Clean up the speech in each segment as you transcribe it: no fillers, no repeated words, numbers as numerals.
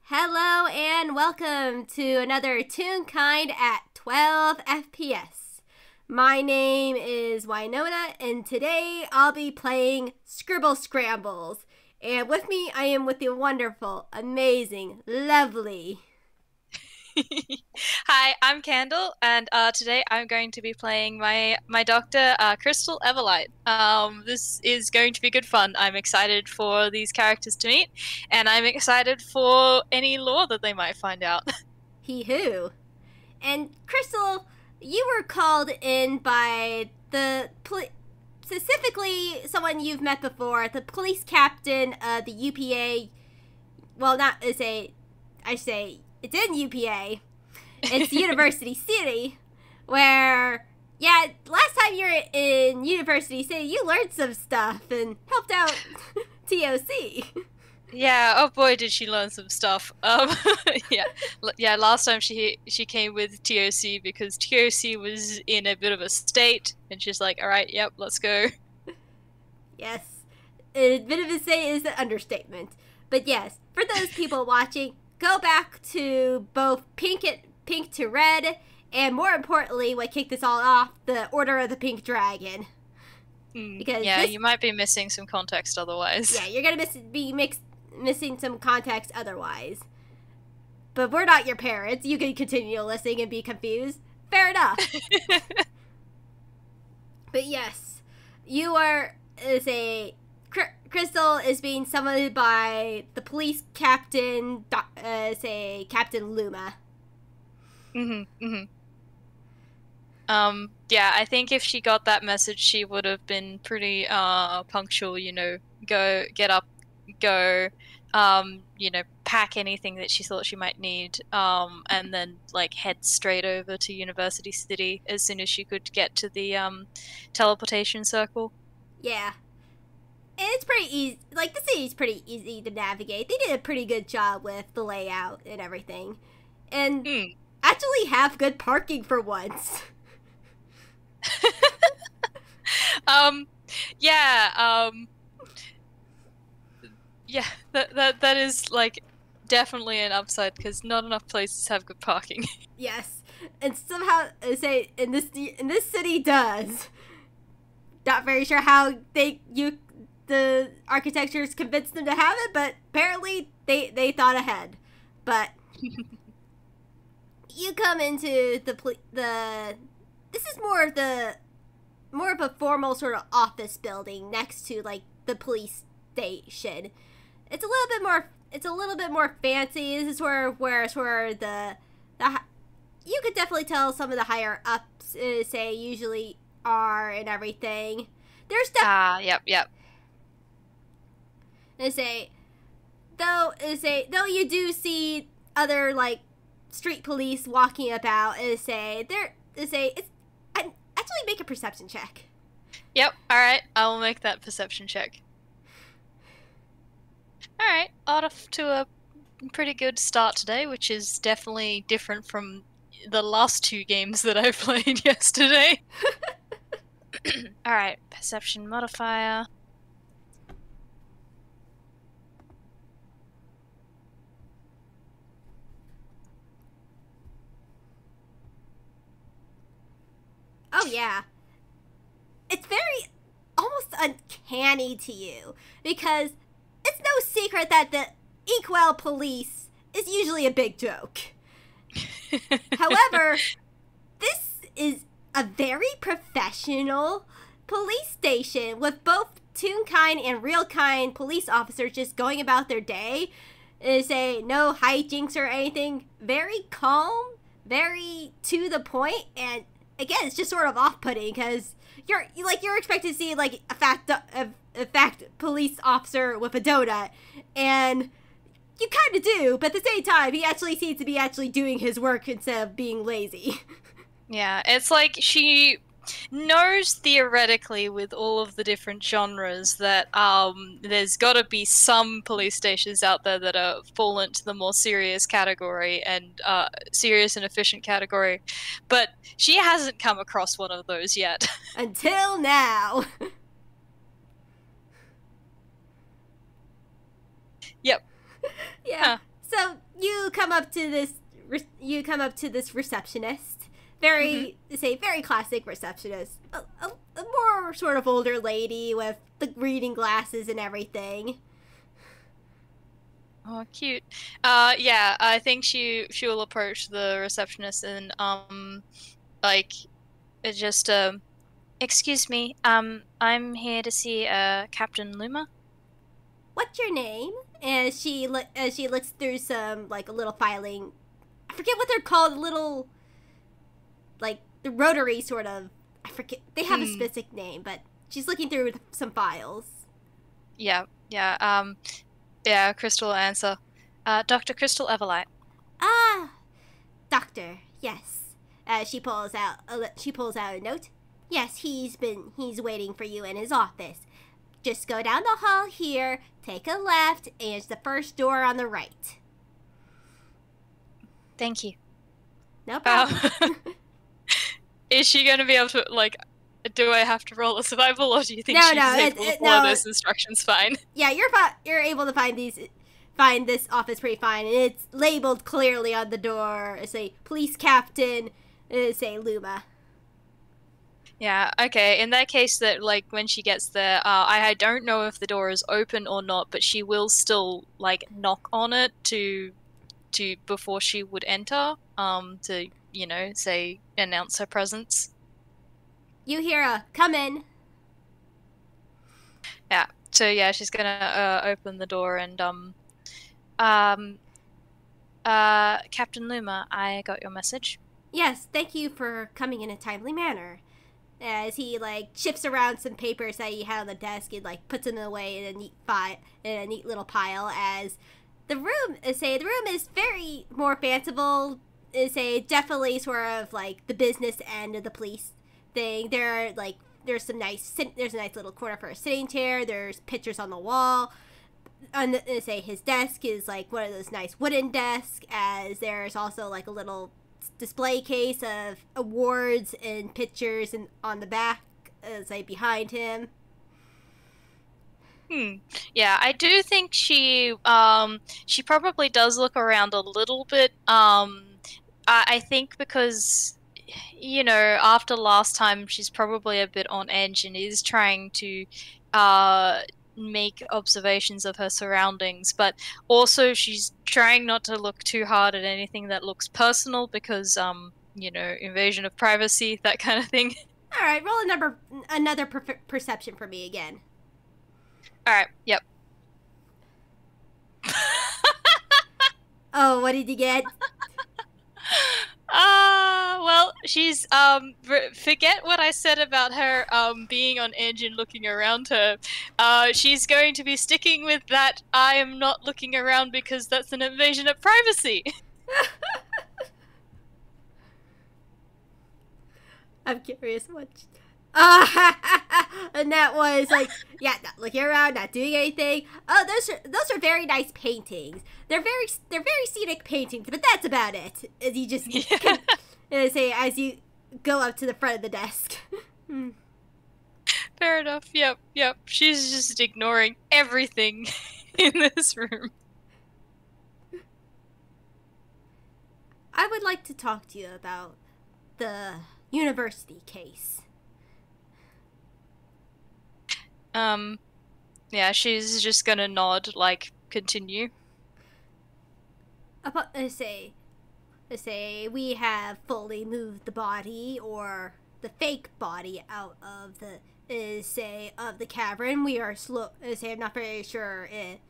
Hello and welcome to another Toonkind at 12 FPS. My name is Wynonna and today I'll be playing Scribble Scrambles. And with me I am with the wonderful, amazing, lovely... Hi, I'm Candle, and today I'm going to be playing my doctor, Crystal Everlight. This is going to be good fun. I'm excited for these characters to meet, and I'm excited for any lore that they might find out. He who. And Crystal, you were called in by specifically someone you've met before, the police captain of the UPA. Well, not as I say it's in UPA. It's University City, where, yeah, last time you were in University City, you learned some stuff and helped out TOC. Yeah, oh boy, did she learn some stuff. Yeah. Last time she came with TOC because TOC was in a bit of a state, and she's like, "All right, yep, let's go." Yes, a bit of a say is an understatement. But yes, for those people watching, go back to both Pink to Red, and more importantly, what kicked this all off, the Order of the Pink Dragon. Because you might be missing some context otherwise. Yeah, you're gonna be missing some context otherwise. But we're not your parents. You can continue listening and be confused. Fair enough. But yes, you are Crystal is being summoned by the police captain, Captain Luma. Yeah, I think if she got that message, she would have been pretty punctual. Go get up, go, pack anything that she thought she might need, and then head straight over to University City as soon as she could get to the teleportation circle. Yeah. And it's pretty easy. The city's pretty easy to navigate. They did a pretty good job with the layout and everything. And actually have good parking for once. Yeah, that is definitely an upside because not enough places have good parking. Yes, and somehow in this city does. Not very sure how the architectures convinced them to have it, but apparently they thought ahead. But you come into this is more of a formal sort of office building next to the police station. It's a little bit more fancy. This is where the you could definitely tell some of the higher ups usually are and everything. There's Yep. Though you do see other street police walking about, actually make a perception check. Yep, alright, I will make that perception check. Alright, off to a pretty good start today, which is definitely different from the last two games that I played yesterday. Alright, perception modifier. Oh yeah. It's very almost uncanny to you because it's no secret that the Inkwell police is usually a big joke. However, this is a very professional police station with both Toonkind and Realkind police officers just going about their day. No hijinks or anything. Very calm, very to the point, and again, it's just sort of off-putting because you're expected to see a fact police officer with a donut, and you kind of do, but at the same time, he actually seems to be actually doing his work instead of being lazy. Yeah, it's like she knows theoretically with all of the different genres that there's got to be some police stations out there that are fall into the more serious category and serious and efficient category, but she hasn't come across one of those yet. Until now. Yep. Yeah. So come up to this. You come up to this receptionist. Very very classic receptionist. A more sort of older lady with the reading glasses and everything. Oh, cute. Yeah, I think she will approach the receptionist and like just excuse me, I'm here to see Captain Luma. What's your name? And as she looks through some like a little filing. I forget what they're called. Little like the rotary sort of. I forget. They have a specific name, but she's looking through some files. Yeah. Yeah, Crystal will answer. Dr. Crystal Everlight. Ah, doctor. Yes. She pulls out a note. Yes, he's waiting for you in his office. Just go down the hall here, take a left, and it's the first door on the right. Thank you. No problem. Is she going to be able to, like, do I have to roll a survival, or do you think she's able to follow those instructions fine? Yeah, you're able to find this office pretty fine, and it's labeled clearly on the door. It's a police captain, say Luma. Yeah, okay. In that case, that like when she gets there, I don't know if the door is open or not, but she will still like knock on it to before she would enter, to say announce her presence. You hear a come in. Yeah. So yeah, she's gonna open the door and Captain Luma, I got your message. Yes, thank you for coming in a timely manner. As he like shifts around some papers that he had on the desk and like puts them away in a neat little pile. As the room is very more fanciful. Definitely sort of like the business end of the police thing. There's a nice little corner for a sitting chair. There's pictures on the wall. His desk is like one of those nice wooden desks. As there's also like a little display case of awards and pictures and on the back, behind him. Yeah, I do think she probably does look around a little bit. I think because after last time, she's probably a bit on edge and is trying to make observations of her surroundings, but also she's trying not to look too hard at anything that looks personal because invasion of privacy, that kind of thing. All right, roll another perception for me again. All right. Yep. Oh, what did you get? Well, she's forget what I said about her being on edge and looking around her. She's going to be sticking with that. I am not looking around because that's an invasion of privacy. I'm curious what. And that was like, yeah, not looking around, not doing anything. Oh, those are very nice paintings. They're very scenic paintings, but that's about it. As you just as you go up to the front of the desk. Fair enough. Yep. She's just ignoring everything in this room. I would like to talk to you about the university case. Yeah, she's just gonna nod, like, continue. Let's say we have fully moved the body or the fake body out of the cavern. We are I'm not very sure if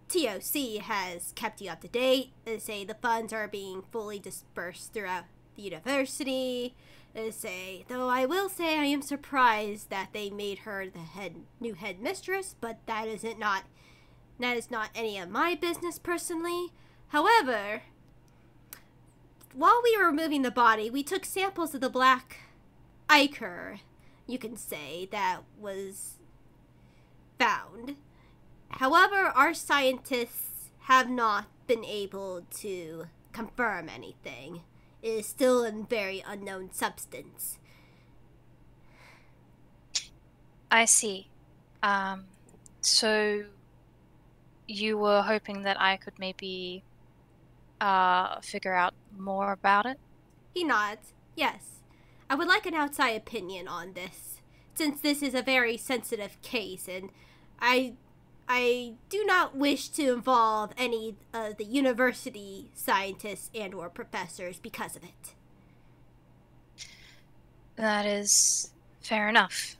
TOC has kept you up to date. The funds are being fully dispersed throughout the university. Though I will say I am surprised that they made her the new headmistress, but that is not any of my business personally. However, while we were removing the body, we took samples of the black ichor, you can say, that was found. However, our scientists have not been able to confirm anything. It is still a very unknown substance. I see. So you were hoping that I could maybe figure out more about it? He nods. Yes. I would like an outside opinion on this, since this is a very sensitive case, and I do not wish to involve any of the university scientists and or professors because of it. That is fair enough.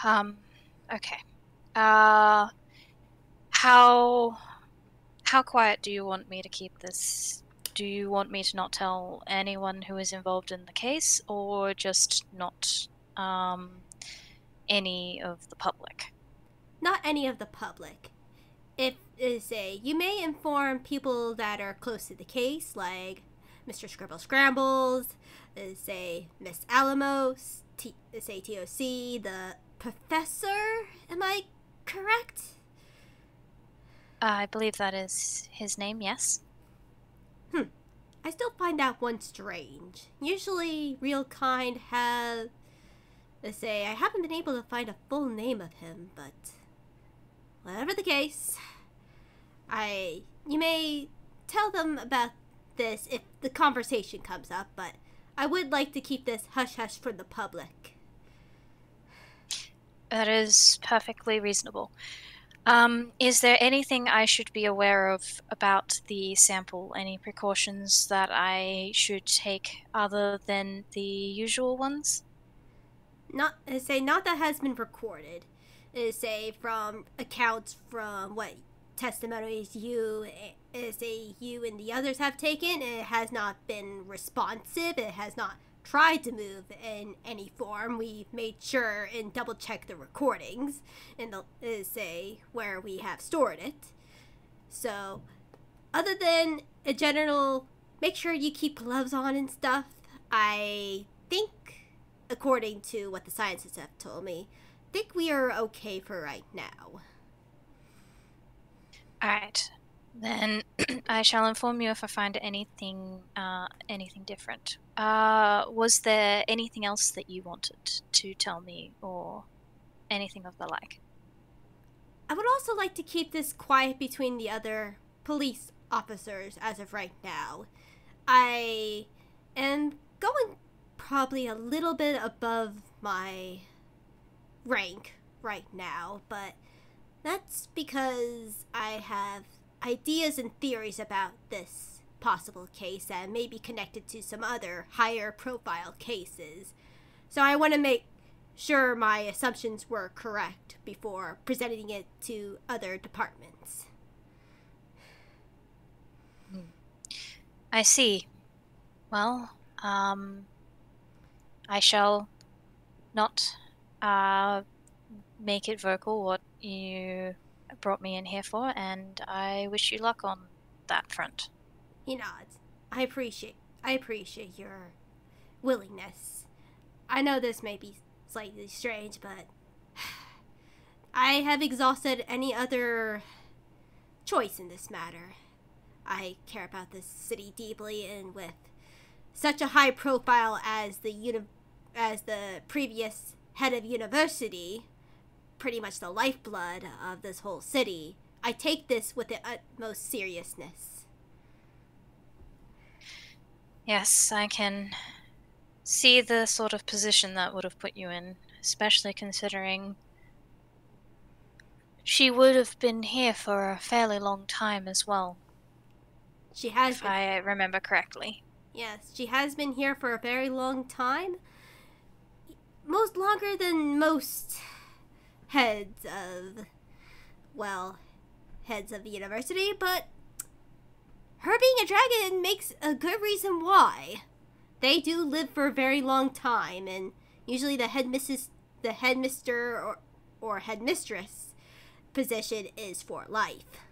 Okay. How quiet do you want me to keep this? Do you want me to not tell anyone who is involved in the case, or just not any of the public? Not any of the public. If say you may inform people that are close to the case, like Mr. Scribble Scrambles, say Miss Alamos, say TOC, the professor. Am I correct? I believe that is his name, yes. I still find that one strange. Usually, Real Kind have. Say, I haven't been able to find a full name of him, but whatever the case, you may tell them about this if the conversation comes up, but I would like to keep this hush-hush for the public. That is perfectly reasonable. Is there anything I should be aware of about the sample? Any precautions that I should take other than the usual ones? Not that has been recorded. Say from accounts from what testimonies you and the others have taken. It has not been responsive. It has not tried to move in any form. We've made sure and double checked the recordings in the say where we have stored it. So, other than a general, make sure you keep gloves on and stuff. I think, according to what the scientists have told me, think we are okay for right now. Alright. Then I shall inform you if I find anything different. Was there anything else that you wanted to tell me, or anything of the like? I would also like to keep this quiet between the other police officers as of right now. I am going probably a little bit above my rank right now, but that's because I have ideas and theories about this possible case that may be connected to some other higher profile cases. So I want to make sure my assumptions were correct before presenting it to other departments. I see. Well, I shall not make it vocal what you brought me in here for, and I wish you luck on that front. He nods. I appreciate your willingness. I know this may be slightly strange, but I have exhausted any other choice in this matter. I care about this city deeply, and with such a high profile as the previous head of university, pretty much the lifeblood of this whole city, I take this with the utmost seriousness. Yes, I can see the sort of position that would have put you in, especially considering she would have been here for a fairly long time as well. She has if I remember correctly. Yes, she has been here for a very long time. Most longer than most heads of the university, but her being a dragon makes a good reason why. They do live for a very long time, and usually the headmister or headmistress position is for life.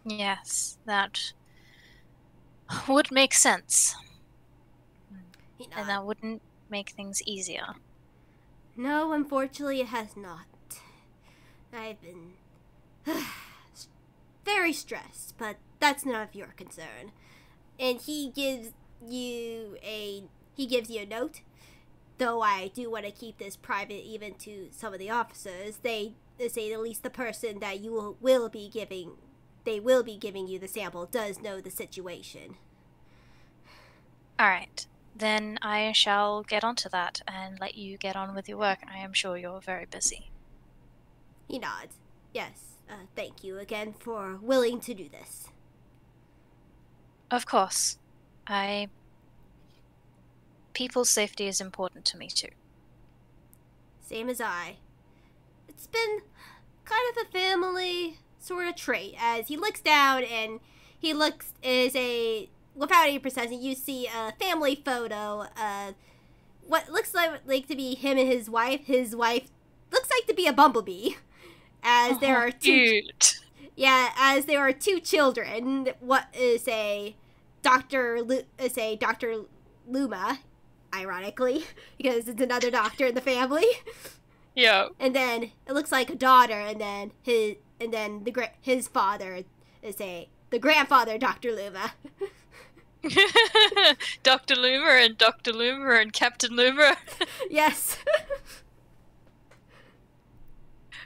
Yes, that would make sense. And that wouldn't make things easier. No, unfortunately it has not. I've been very stressed, but that's none of your concern. And he gives you a note. Though I do want to keep this private even to some of the officers. They say at least the person that you will be giving they will be giving you the sample does know the situation. Alright. Then I shall get onto that and let you get on with your work. I am sure you're very busy. He nods. Yes, thank you again for willing to do this. Of course. People's safety is important to me too. Same as I. It's been kind of a family sort of trait, as he looks down and he looks without any precisely, you see a family photo of what looks like to be him and his wife. His wife looks like to be a bumblebee, as there are two. Cute. Yeah, as there are two children. What is Dr. Luma, ironically, because it's another doctor in the family. Yeah. And then it looks like a daughter, and then his father is the grandfather, Dr. Luma. Dr. Luma and Captain Luma. Yes.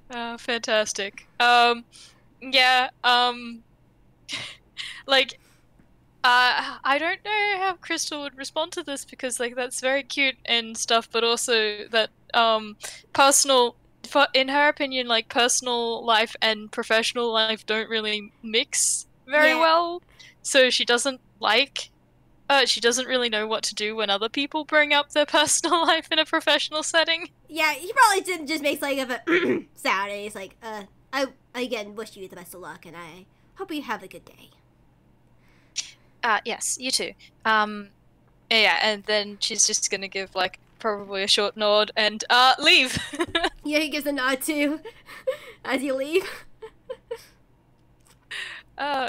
Fantastic. Yeah, like, I don't know how Crystal would respond to this, because, like, that's very cute and stuff, but also that, in her opinion, like, personal life and professional life don't really mix very well, so she doesn't really know what to do when other people bring up their personal life in a professional setting. Yeah, he probably didn't just make like of a sound, and he's like, I again wish you the best of luck, and I hope you have a good day. Yes, you too. Yeah, and then she's just gonna give, like, probably a short nod and, leave! Yeah, he gives a nod too, as you leave.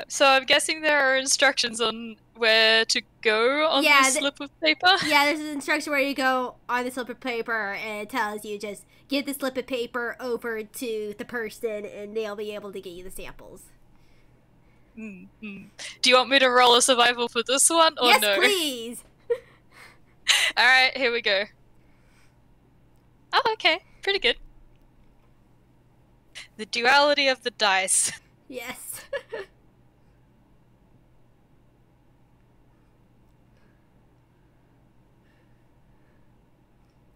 So I'm guessing there are instructions on where to go on this slip of paper? Yeah, there's an instruction where you go on the slip of paper, and it tells you just give the slip of paper over to the person, and they'll be able to get you the samples. Mm-hmm. Do you want me to roll a survival for this one, or yes, no? Yes, please! Alright, here we go. Oh, okay. Pretty good. The duality of the dice. Yes.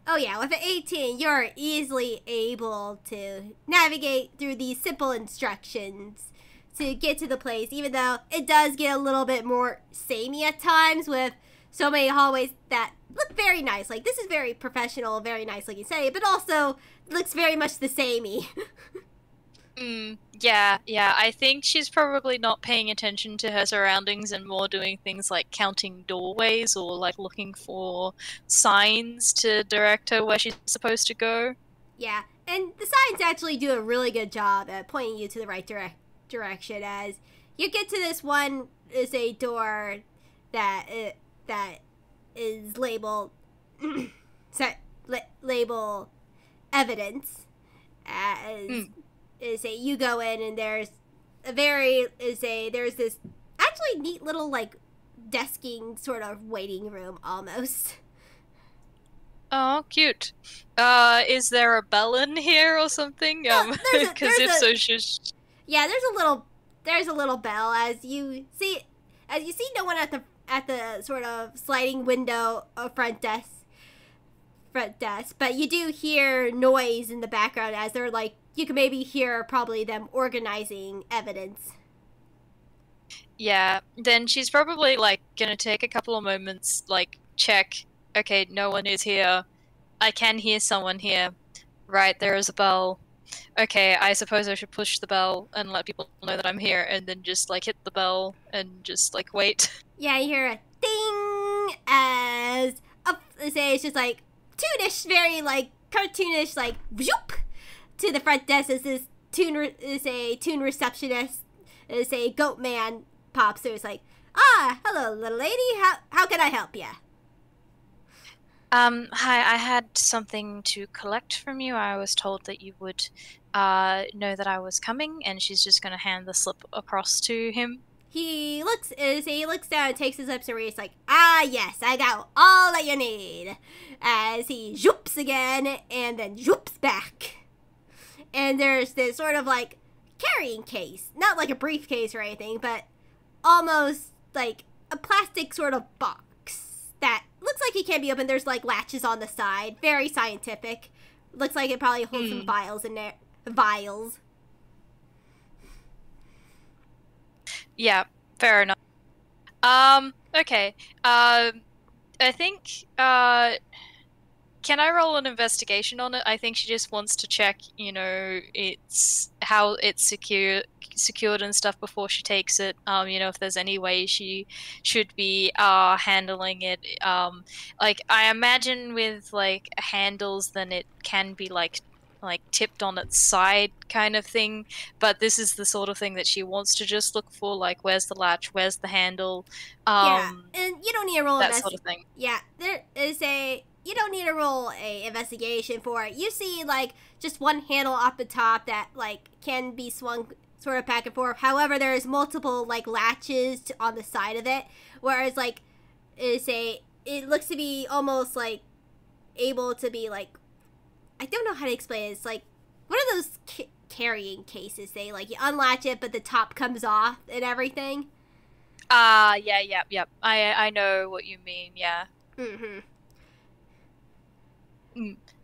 Oh yeah, with an 18, you're easily able to navigate through these simple instructions to get to the place, even though it does get a little bit more samey at times with so many hallways that look very nice. Like, this is very professional, very nice looking setting, but also looks very much the samey. Yeah. I think she's probably not paying attention to her surroundings and more doing things like counting doorways or, like, looking for signs to direct her where she's supposed to go. Yeah, and the signs actually do a really good job at pointing you to the right direction, as you get to this one is a door that is labeled label evidence, as you go in, and there's there's this actually neat little, like, desking sort of waiting room almost. Oh, cute. Is there a bell in here or something? Because if so, she's... Yeah, there's a little bell, as you see no one at the sort of sliding window of front desk, but you do hear noise in the background, as they're, like, you can maybe hear probably them organizing evidence. Yeah, then she's probably, like, gonna take a couple of moments, like, check. Okay, no one is here. I can hear someone here. Right, there is a bell. Okay, I suppose I should push the bell and let people know that I'm here, and then just, like, hit the bell and just, like, wait. Yeah, you hear a ding, as it's just, like, toonish, very, like, cartoonish, like, zoop, to the front desk as this tune receptionist, is a goat man pops through. It's like, hello, little lady, how can I help ya? Hi, I had something to collect from you. I was told that you would know that I was coming, and she's just gonna hand the slip across to him. He looks down and takes his lips and reads, like, yes, I got all that you need. As he zoops again, and then zoops back. And there's this sort of, like, carrying case. Not like a briefcase or anything, but almost like a plastic sort of box that looks like it can be opened. There's like latches on the side. Very scientific. Looks like it probably holds some vials in there. Vials. Yeah, fair enough. Okay. I think, can I roll an investigation on it? I think she just wants to check, you know, it's how it's secured and stuff before she takes it. You know, if there's any way she should be handling it. Like I imagine with like handles, then it can be like tipped on its side kind of thing, but this is the sort of thing that she wants to just look for, like where's the latch, where's the handle, yeah, and you don't need to roll that sort of thing. Yeah, there is you don't need to roll a investigation for it. You see like just one handle off the top that like can be swung sort of back and forth. However, there's multiple like latches on the side of it, whereas like it looks to be almost like able to be like, I don't know how to explain it. It's like one of those carrying cases. They like you unlatch it, but the top comes off and everything. Yeah. I know what you mean. Yeah.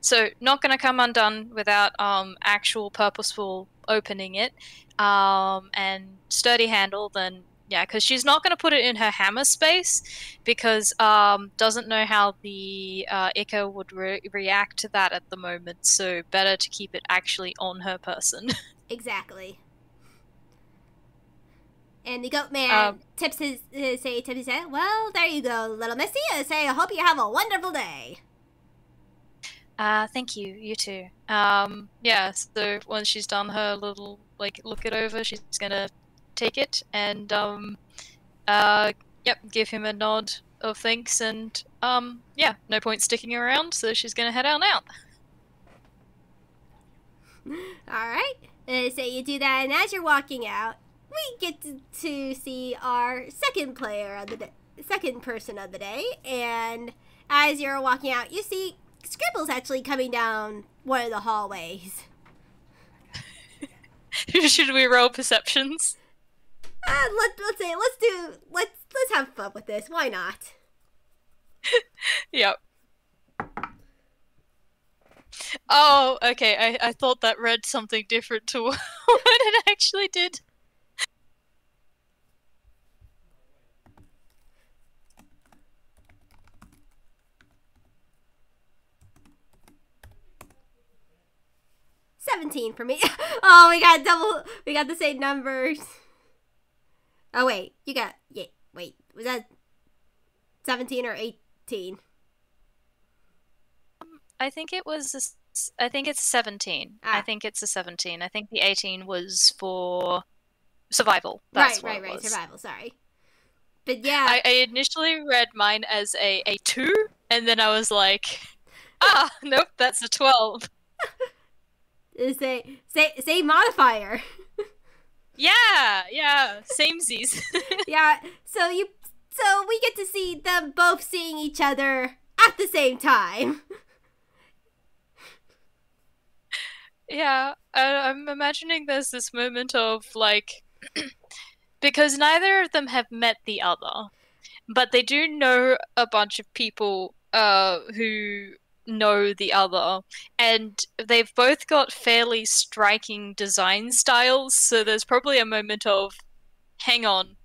So not gonna come undone without actual purposeful opening it, and sturdy handle. Then yeah, because she's not gonna put it in her hammer space because doesn't know how the Ica would react to that at the moment. So better to keep it actually on her person. Exactly. And the goat man tips his head. Well, there you go, little missy. I say I hope you have a wonderful day. Thank you. You too. Yeah. So once she's done her little look it over, she's gonna take it and give him a nod of thanks and yeah, no point sticking around. So she's gonna head on out. All right. So you do that, and as you're walking out, we get to see our second person of the day, and as you're walking out, you see Scribbles actually coming down one of the hallways. Should we roll perceptions? Let's have fun with this. Why not? Yep. Oh, okay. I thought that read something different to what it actually did. $17 for me. Oh, we got the same numbers. Oh wait, was that 17 or 18? I think it's 17. I think it's a 17. I think the 18 was for survival. That's right, survival, sorry. But yeah. I initially read mine as a 2, and then I was like, nope, that's a 12. Say modifier. Yeah, samesies. Yeah, so we get to see them both seeing each other at the same time. Yeah, I'm imagining there's this moment of like, because neither of them have met the other, but they do know a bunch of people who know the other, and they've both got fairly striking design styles, so there's probably a moment of, hang on,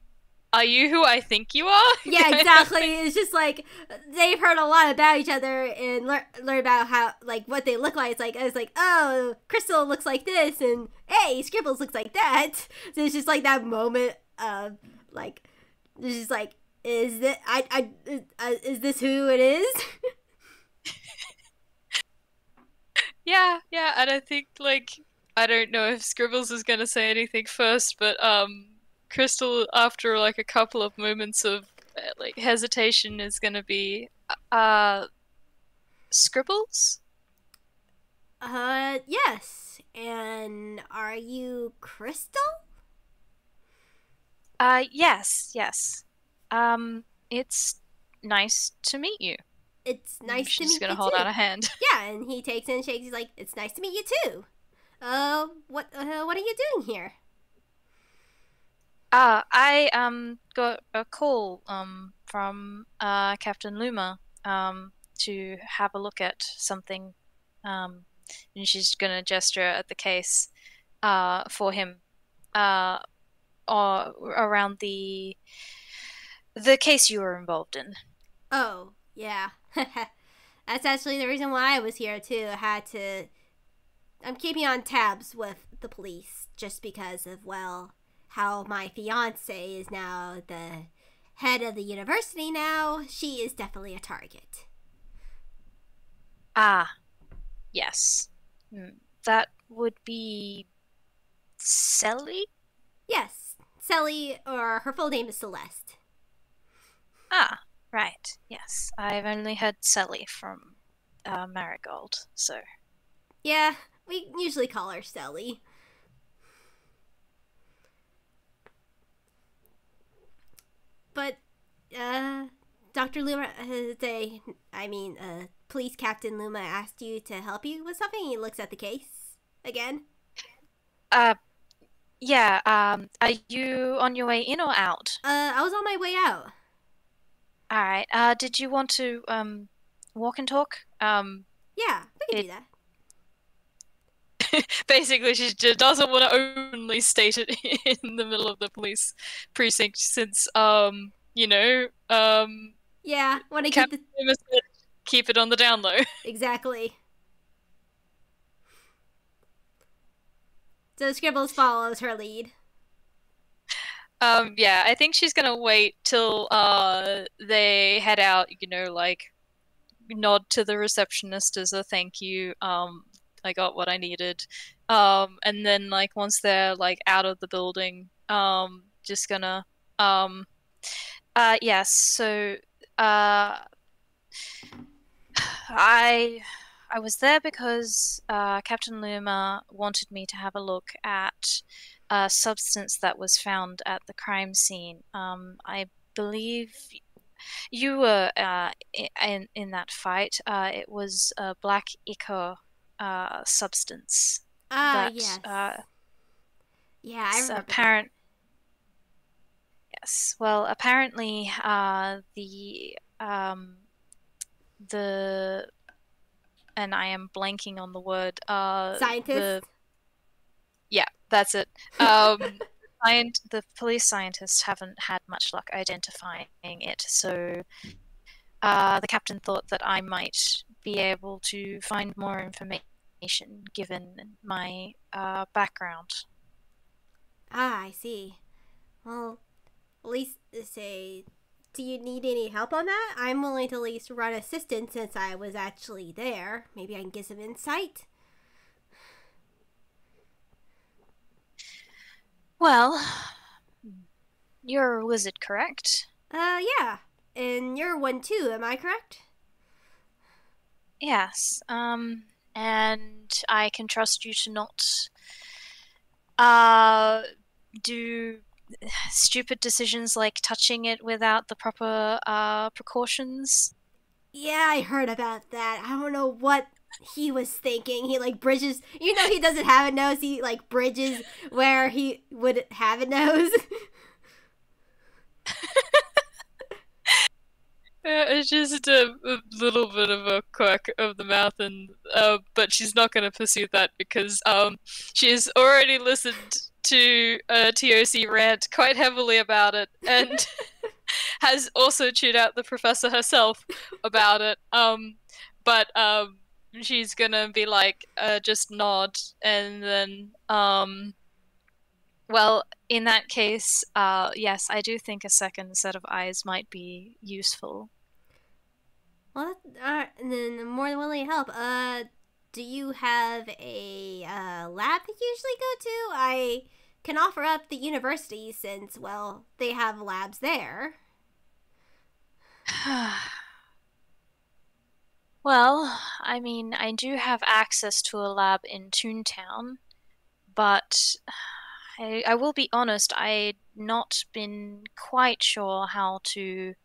are you who I think you are? Yeah, exactly. It's just like they've heard a lot about each other and learn about how what they look like. It's like oh, Crystal looks like this, and hey, Scribbles looks like that. So it's just like that moment of like, it's just like, is this who it is? Yeah, and I think I don't know if Scribbles is gonna say anything first, but Crystal, after a couple of moments of hesitation, is gonna be Scribbles? Yes. And are you Crystal? Yes. It's nice to meet you. It's nice to meet you too. She's gonna hold out a hand. Yeah, and he takes it and shakes. He's like, it's nice to meet you too. What are you doing here? I got a call from Captain Luma to have a look at something, um and she's gonna gesture at the case for him uh or around the case you were involved in. Oh, yeah. That's actually the reason why I was here too. I had to. I'm keeping on tabs with the police just because of, well, how my fiance is now the head of the university now. She is definitely a target. Ah, yes. Hmm. That would be Sally? Yes, Sally, or her full name is Celeste. Ah, right. Yes. I've only heard Sally from Marigold, so. Yeah, we usually call her Sally. But, uh, Dr. Luma, Police Captain Luma asked you to help you with something. He looks at the case again. Uh, yeah, are you on your way in or out? I was on my way out. Alright, did you want to, walk and talk? Yeah, we can It do that. basically she just doesn't want to openly state it in the middle of the police precinct since, Yeah, want to keep Captain the. Loomis said keep it on the down low. Exactly. So Scribbles follows her lead. Yeah, I think she's gonna wait till they head out, like nod to the receptionist as a thank you. I got what I needed. And then like once they're like out of the building, just gonna yes, so uh I I was there because Captain Luma wanted me to have a look at a substance that was found at the crime scene. I believe you were in that fight. It was a black ichor substance Ah, that yes. Yeah, I remember that. apparent. Yes, well, apparently the and I am blanking on the word. The Scientist? Yeah, that's it. The police scientists haven't had much luck identifying it, so the captain thought that I might be able to find more information given my background. Ah, I see. Well, at least say, do you need any help on that? I'm willing to at least run assistance since I was actually there. Maybe I can get some insight. Well, you're a wizard, correct? Yeah. And you're one too, am I correct? Yes. And I can trust you to not uh do stupid decisions like touching it without the proper precautions. Yeah, I heard about that. I don't know what he was thinking. He like bridges, he doesn't have a nose, he like bridges where he would have a nose. It's just a little bit of a quirk of the mouth, and but she's not going to pursue that because she has already listened to TOC rant quite heavily about it, and has also chewed out the professor herself about it. But she's gonna be like, just nod, and then well, in that case, yes, I do think a second set of eyes might be useful. Well, and then I'm more than willing to help. Do you have a lab that you usually go to? I can offer up the university since, well, they have labs there. Well, I mean, I do have access to a lab in Toontown, but I will be honest, I'd not been quite sure how to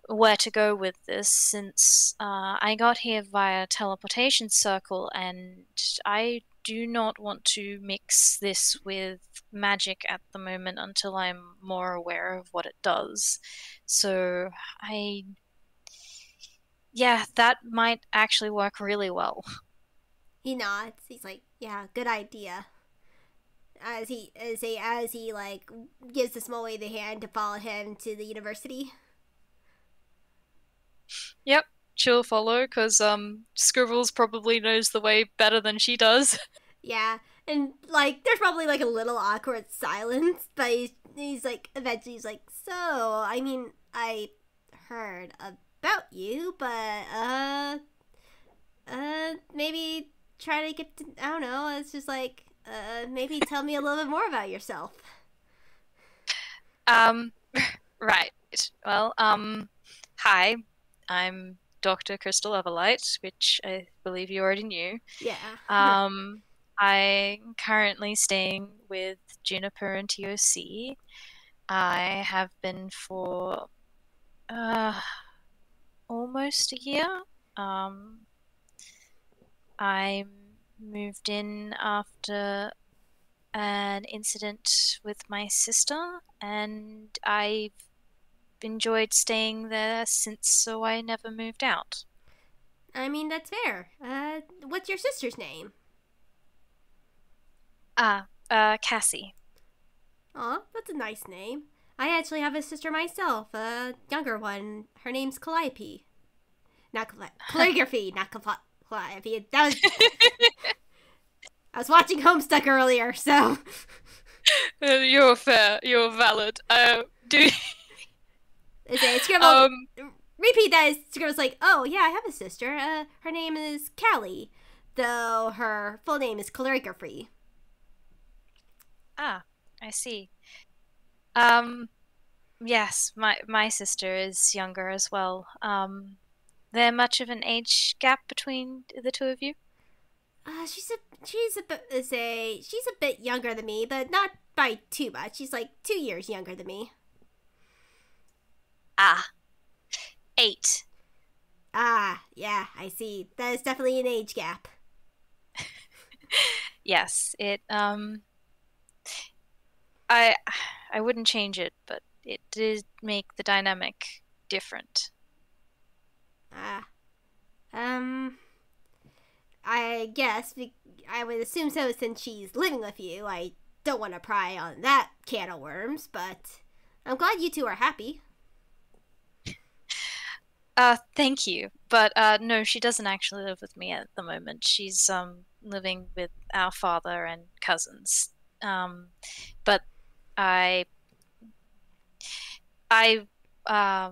where to go with this since I got here via teleportation circle and I do not want to mix this with magic at the moment until I'm more aware of what it does. So I, yeah, that might actually work really well. He nods. He's like, "Yeah, good idea." As he like gives the small way the hand to follow him to the university. Yep, she'll follow because Scribbles probably knows the way better than she does. Yeah, and like there's probably like a little awkward silence, but he's like eventually he's like, "So, I mean, I heard about you, but maybe try to get to, I don't know, it's just like maybe tell me a little bit more about yourself." Um, right. Well, hi, I'm Dr. Crystal Everlight, which I believe you already knew. Yeah. Um, I'm currently staying with Juniper and TOC. I have been for uh, almost a year. Um, I moved in after an incident with my sister, and I've enjoyed staying there since, so I never moved out. I mean, that's fair. What's your sister's name? Cassie. Aw, that's a nice name. I actually have a sister myself, a younger one. Her name's Calliope. Not calligraphy, not Calliope. That was I was watching Homestuck earlier, so You're fair. You're valid. Do it's Scribble. um. Repeat that. Scribble's like, oh yeah, I have a sister. Her name is Callie, though her full name is calligraphy. Ah, I see. Um. Yes, my sister is younger as well. There much of an age gap between the two of you? She's a bit younger than me, but not by too much. She's like 2 years younger than me. Ah, 8. Ah, yeah, I see. That is definitely an age gap. Yes, I I wouldn't change it, but it did make the dynamic different. Ah, I guess I would assume so since she's living with you. I don't want to pry on that can of worms, but I'm glad you two are happy. Thank you. But no, she doesn't actually live with me at the moment. She's living with our father and cousins. Um, but I I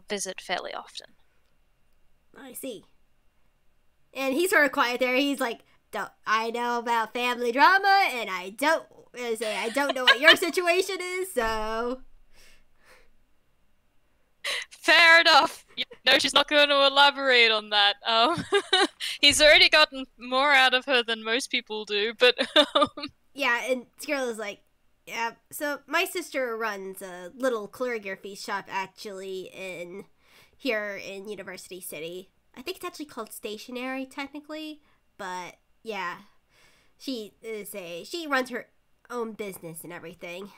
visit fairly often. I see. And he's sort of quiet there. He's like, "Don't I know about family drama, and I don't know what your situation is, so." Fair enough. You know, she's not going to elaborate on that. He's already gotten more out of her than most people do, but Yeah, and Skirl is like, "Yeah, so my sister runs a little calligraphy shop actually in here in University City. I think it's actually called Stationery technically, but yeah, she runs her own business and everything.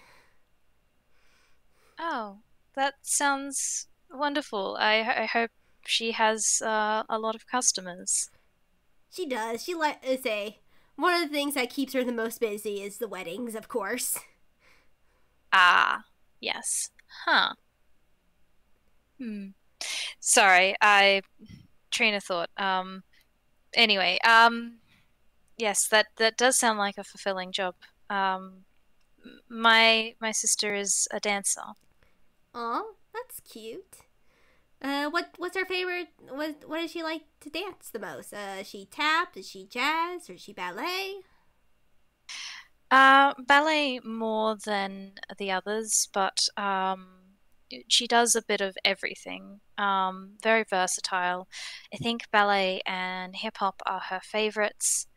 oh, that sounds wonderful. I hope she has a lot of customers. She does. She let say one of the things that keeps her the most busy is the weddings, of course. Ah, yes. Huh. Hmm. Sorry, I train of thought. Anyway, yes, that does sound like a fulfilling job. Um, my sister is a dancer. Aw, that's cute. What's her favorite? What does she like to dance the most? Is she tap? Is she jazz? Or is she ballet? Ballet more than the others, but she does a bit of everything. Very versatile. I think ballet and hip hop are her favorites.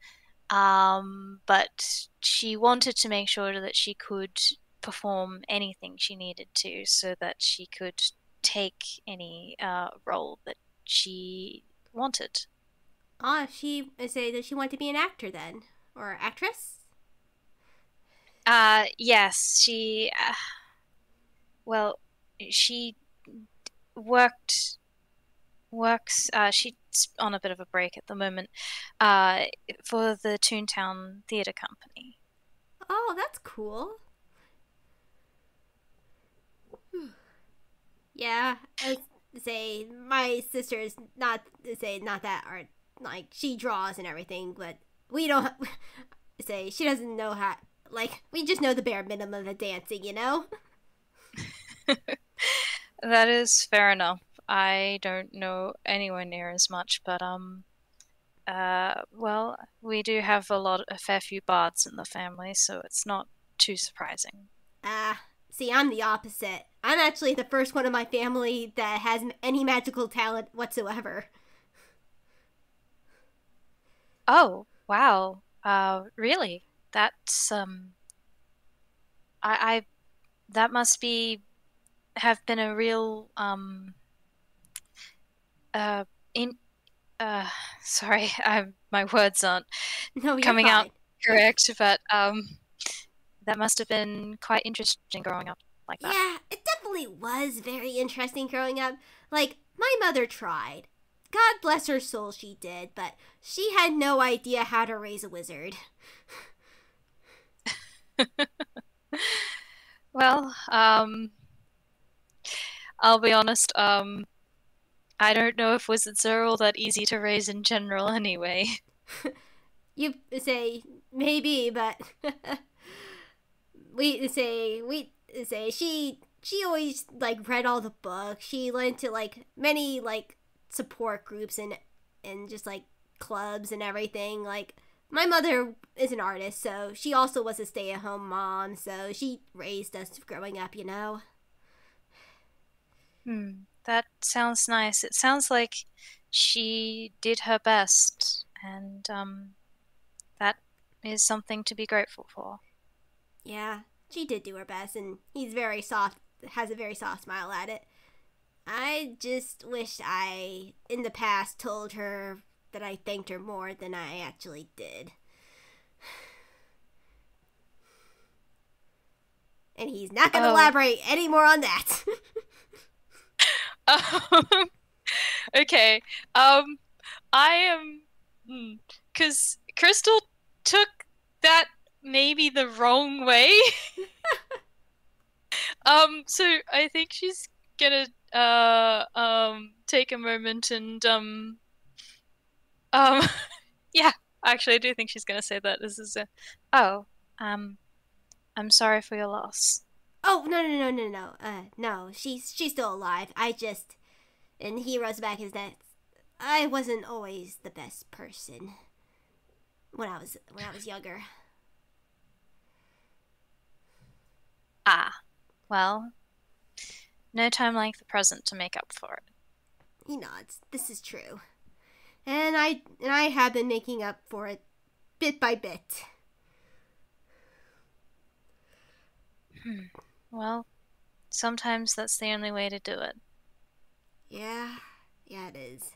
But she wanted to make sure that she could perform anything she needed to, so that she could take any role that she wanted. She say does she want to be an actor then? or actress? Yes, well, she worked works. She's on a bit of a break at the moment. Uh, for the Toontown Theatre Company. Oh, that's cool. Yeah, I say my sister's not say not that art like she draws and everything, but we don't say she doesn't know how. Like we just know the bare minimum of dancing, you know. That is fair enough. I don't know anywhere near as much, but well, we do have a fair few bards in the family, so it's not too surprising. See, I'm the opposite. I'm actually the first one in my family that has any magical talent whatsoever. Oh, wow. Really? That's I that must be have been a real uh in uh sorry, my words aren't No, you're coming out fine. correct, but that must have been quite interesting growing up like that. Yeah, it definitely was very interesting growing up. Like, my mother tried. God bless her soul, she did, but she had no idea how to raise a wizard. Well, I'll be honest, I don't know if wizards are all that easy to raise in general anyway. You say maybe, but we say she always like read all the books. She went to like many like support groups and just like clubs and everything. Like my mother is an artist, so she also was a stay-at-home mom, so she raised us growing up, you know. Hmm, that sounds nice. It sounds like she did her best, and that is something to be grateful for. Yeah, she did do her best, and he's very soft, has a very soft smile at it. I just wish I, in the past, told her that I thanked her more than I actually did. And he's not going to Oh, elaborate any more on that. um, okay. Um, I am, because Crystal took that maybe the wrong way. So I think she's gonna take a moment and um yeah, actually I do think she's gonna say that. This is a oh, um I'm sorry for your loss. Oh, no, no, no, no, no. No, she's still alive. I just. And he rubs back his neck. I wasn't always the best person when I was younger. Ah, well, no time like the present to make up for it. He nods. This is true. And I have been making up for it bit by bit. Hmm. Well, sometimes that's the only way to do it. Yeah, yeah, it is.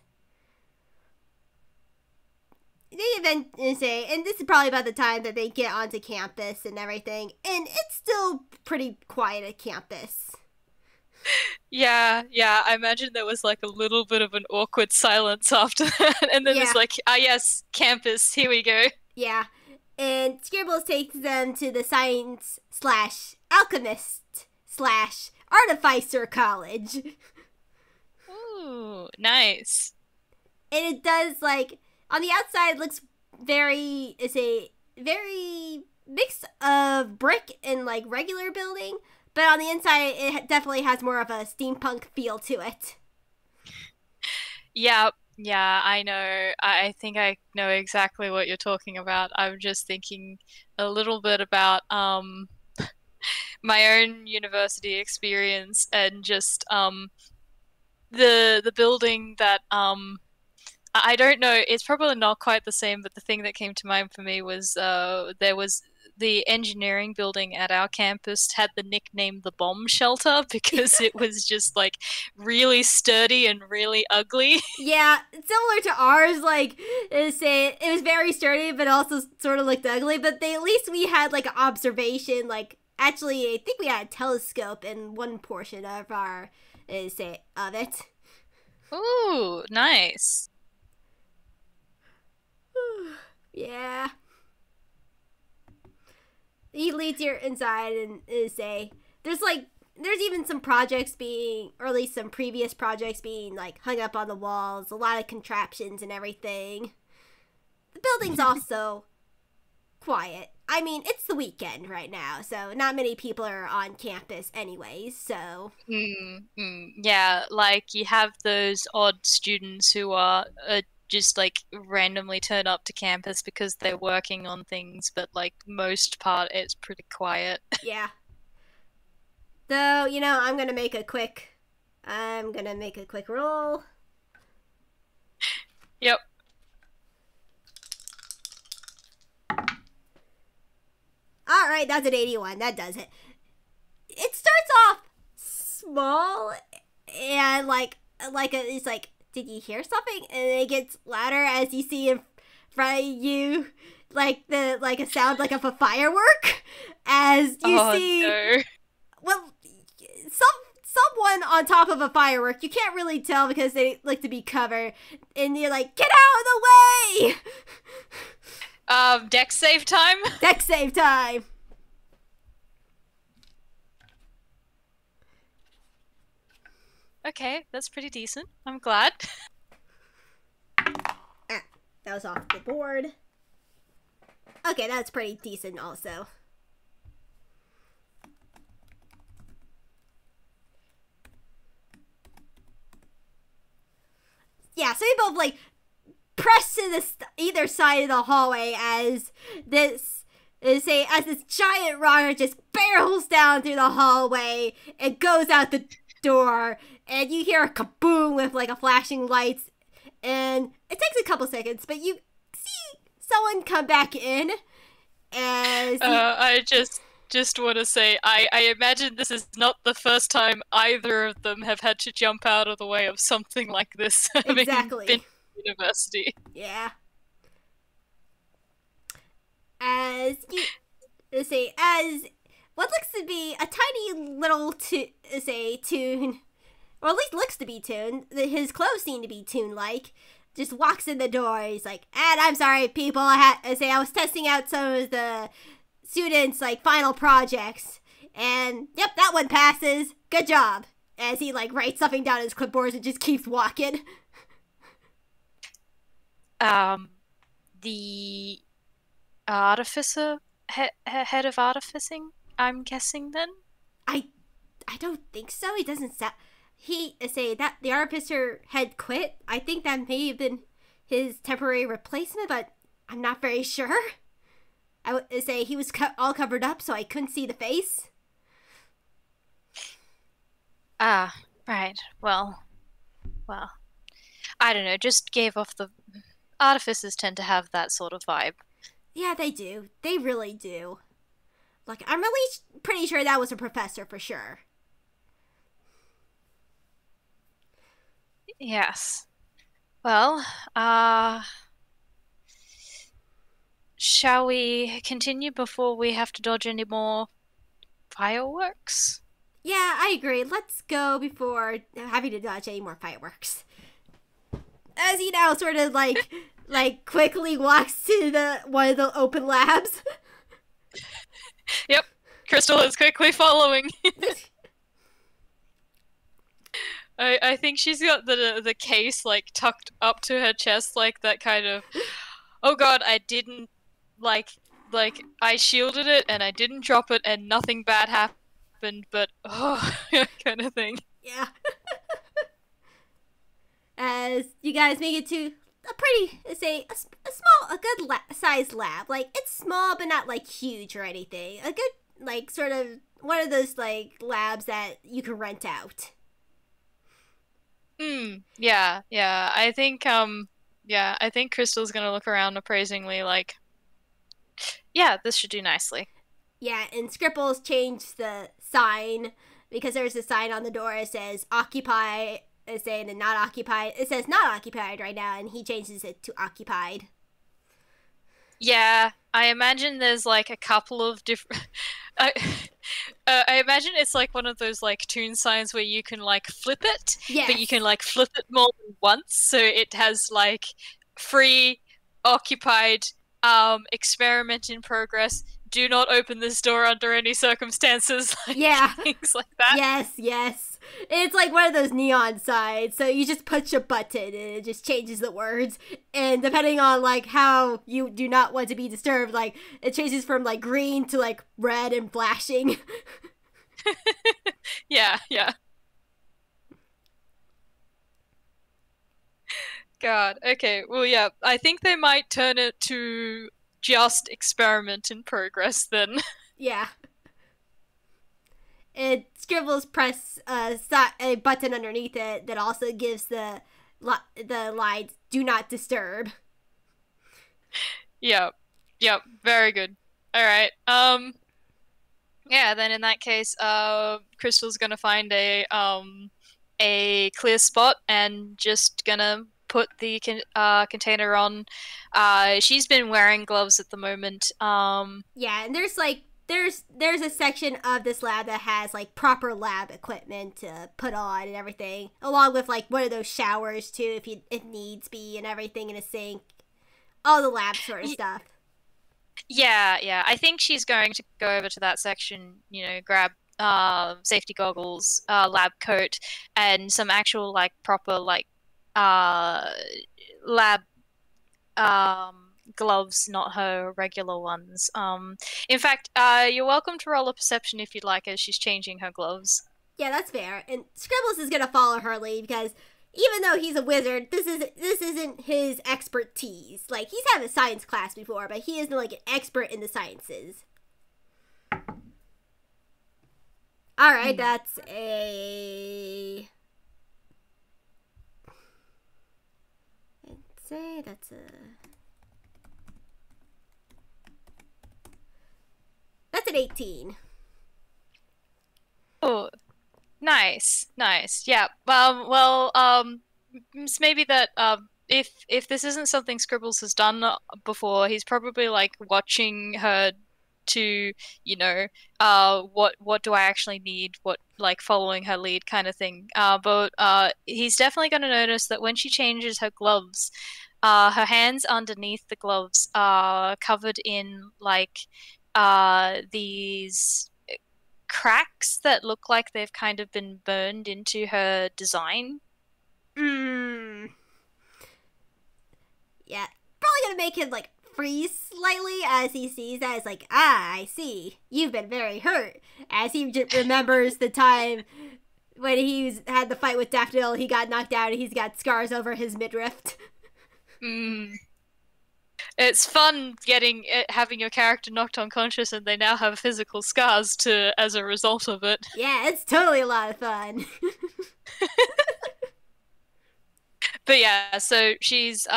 They even say, and this is probably about the time that they get onto campus and everything, and it's still pretty quiet at campus. Yeah, yeah, I imagine there was like a little bit of an awkward silence after that, and then Yeah, there's like, ah, yes, campus, here we go. yeah. And Scribbles takes them to the science slash alchemist slash artificer college. Ooh, nice. And it does like on the outside it looks very it's a very mix of brick and like regular building, but on the inside it definitely has more of a steampunk feel to it. Yeah, yeah, I know. I think I know exactly what you're talking about. I'm just thinking a little bit about my own university experience and just the building that I don't know, it's probably not quite the same, but the thing that came to mind for me was there was the engineering building at our campus had the nickname the bomb shelter because it was just like really sturdy and really ugly. Yeah, similar to ours, like, say it was very sturdy, but also sort of looked ugly. But they at least we had like an observation. Like, actually, I think we had a telescope in one portion of our say of it. Ooh, nice. Yeah. He leads you inside and say there's even some projects being, or at least some previous projects being like hung up on the walls, a lot of contraptions and everything. The building's also quiet. I mean, it's the weekend right now, so not many people are on campus anyways, so. Yeah, like you have those odd students who are just like randomly turn up to campus because they're working on things, but like most part it's pretty quiet. Yeah. So, I'm gonna make a quick roll. Yep. Alright, that's an 81. That does it. It starts off small and it's like, did you hear something? And it gets louder as you see in front of you like a sound like of a firework. As you see No. well, someone on top of a firework. You can't really tell because they like to be covered, and you're like, get out of the way! Deck save time. Deck save time. Okay, that's pretty decent. I'm glad. Ah, that was off the board. Okay, that's pretty decent also. Yeah, so we both like press to either side of the hallway as this giant rocket just barrels down through the hallway and goes out the door, and you hear a kaboom with like a flashing lights, and it takes a couple seconds, but you see someone come back in as I just want to say, I imagine this is not the first time either of them have had to jump out of the way of something like this. Having exactly been to university. Yeah. As what looks to be a tiny little tune, or at least looks to be Toon. His clothes seem to be Toon-like. Just walks in the door. He's like, "And I'm sorry, people. I was testing out some of the students' like final projects, and yep, that one passes. Good job." As he like writes something down on his clipboard and just keeps walking. The artificer, head of artificing, I'm guessing then? I don't think so. He doesn't sound. He say that the artificer had quit. I think that may have been his temporary replacement, but I'm not very sure. I would say he was all covered up, so I couldn't see the face. Ah, right. Well, I don't know. Just gave off the artificers tend to have that sort of vibe. Yeah, they do. They really do. Like, I'm really pretty sure that was a professor for sure. Yes. Well, shall we continue before we have to dodge any more fireworks? Yeah, I agree. Let's go before having to dodge any more fireworks. As he now sort of like quickly walks to one of the open labs. Yep, Crystal is quickly following. I think she's got the case like tucked up to her chest, like that kind of, oh god, I didn't like I shielded it and I didn't drop it and nothing bad happened, but oh, kind of thing. Yeah. As you guys make it to a pretty, a good sized lab. Like, it's small but not like huge or anything. A good, like, sort of one of those like labs that you can rent out. Yeah. I think Crystal's gonna look around appraisingly like, Yeah, this should do nicely. Yeah, and Scribbles changed the sign because there's a sign on the door that says occupy, is saying and not occupied. It says not occupied right now, and he changes it to occupied. Yeah, I imagine there's like a couple of different. I, I imagine it's like one of those like tune signs where you can like flip it, Yes. but you can like flip it more than once, so it has like free, occupied, experiment in progress. Do not open this door under any circumstances. Like, Yeah. things like that. Yes, yes. It's like one of those neon signs. So you just push a button and it just changes the words. And depending on like how you do not want to be disturbed, like it changes from like green to like red and flashing. Yeah, yeah. God. Okay. Well, yeah. I think they might turn it to just experiment in progress then. Yeah. And Scribbles press a button underneath it that also gives the lines "Do not disturb." Yep. Yep. Very good. All right. Yeah. Then in that case, Crystal's gonna find a clear spot and just gonna put the container on. She's been wearing gloves at the moment. Yeah, and there's a section of this lab that has like proper lab equipment to put on and everything, along with like one of those showers too, if needs be, and everything in a sink, all the lab sort of stuff. Yeah, yeah. I think she's going to go over to that section, grab safety goggles, lab coat, and some actual like proper like uh lab gloves, not her regular ones. In fact, you're welcome to roll a perception if you'd like, as she's changing her gloves. Yeah, that's fair. And Scribbles is gonna follow her lead because even though he's a wizard, this isn't his expertise. Like he's had a science class before, but he isn't like an expert in the sciences. All right, that's a. I'd say that's an 18. Oh, nice, nice. Yeah. It's maybe that if this isn't something Scribbles has done before, he's probably like watching her to, what do I actually need? What like following her lead kind of thing. But he's definitely going to notice that when she changes her gloves, her hands underneath the gloves are covered in like these cracks that look like they've kind of been burned into her design. Mm. Yeah, probably gonna make him like freeze slightly as he sees that. It's like, I see. You've been very hurt. As he remembers the time when had the fight with Daffodil, he got knocked out and he's got scars over his midriff. Mm. It's fun having your character knocked unconscious and they now have physical scars as a result of it. Yeah, it's totally a lot of fun. But yeah, so she's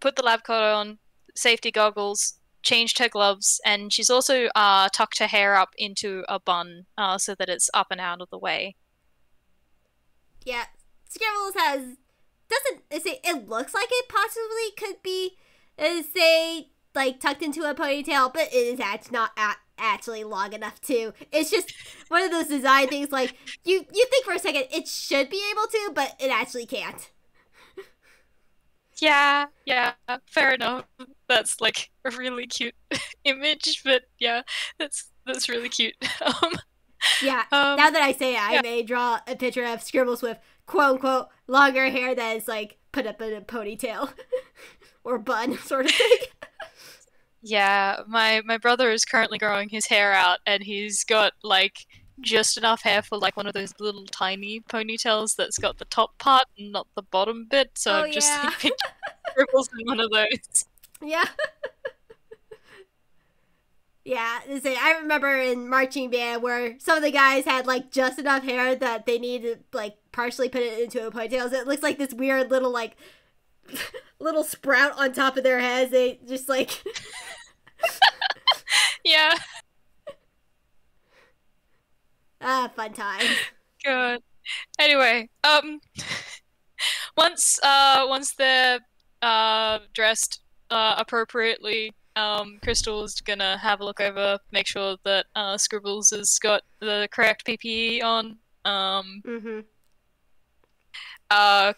put the lab coat on, safety goggles, changed her gloves, and she's also tucked her hair up into a bun so that it's up and out of the way. Yeah, Scribbles it looks like it possibly could be, say, like tucked into a ponytail, but it is not actually long enough to. It's just one of those design things. Like you think for a second it should be able to, but it actually can't. Yeah, fair enough. That's like a really cute image, but yeah, that's really cute. Yeah. Now that I say it, I may draw a picture of Scribbles with quote unquote longer hair that is like put up in a ponytail or bun sort of thing. Yeah, my brother is currently growing his hair out, and he's got like just enough hair for like one of those little tiny ponytails that's got the top part and not the bottom bit. So I'm just thinking Scribbles in one of those. Yeah. Yeah, I remember in marching band where some of the guys had like just enough hair that they needed to like partially put it into a ponytail. So it looks like this weird little like little sprout on top of their heads. They just like Yeah. Ah, fun times. Good. Anyway, once they're dressed appropriately, Crystal's gonna have a look over, make sure that Scribbles has got the correct PPE on. Mm-hmm.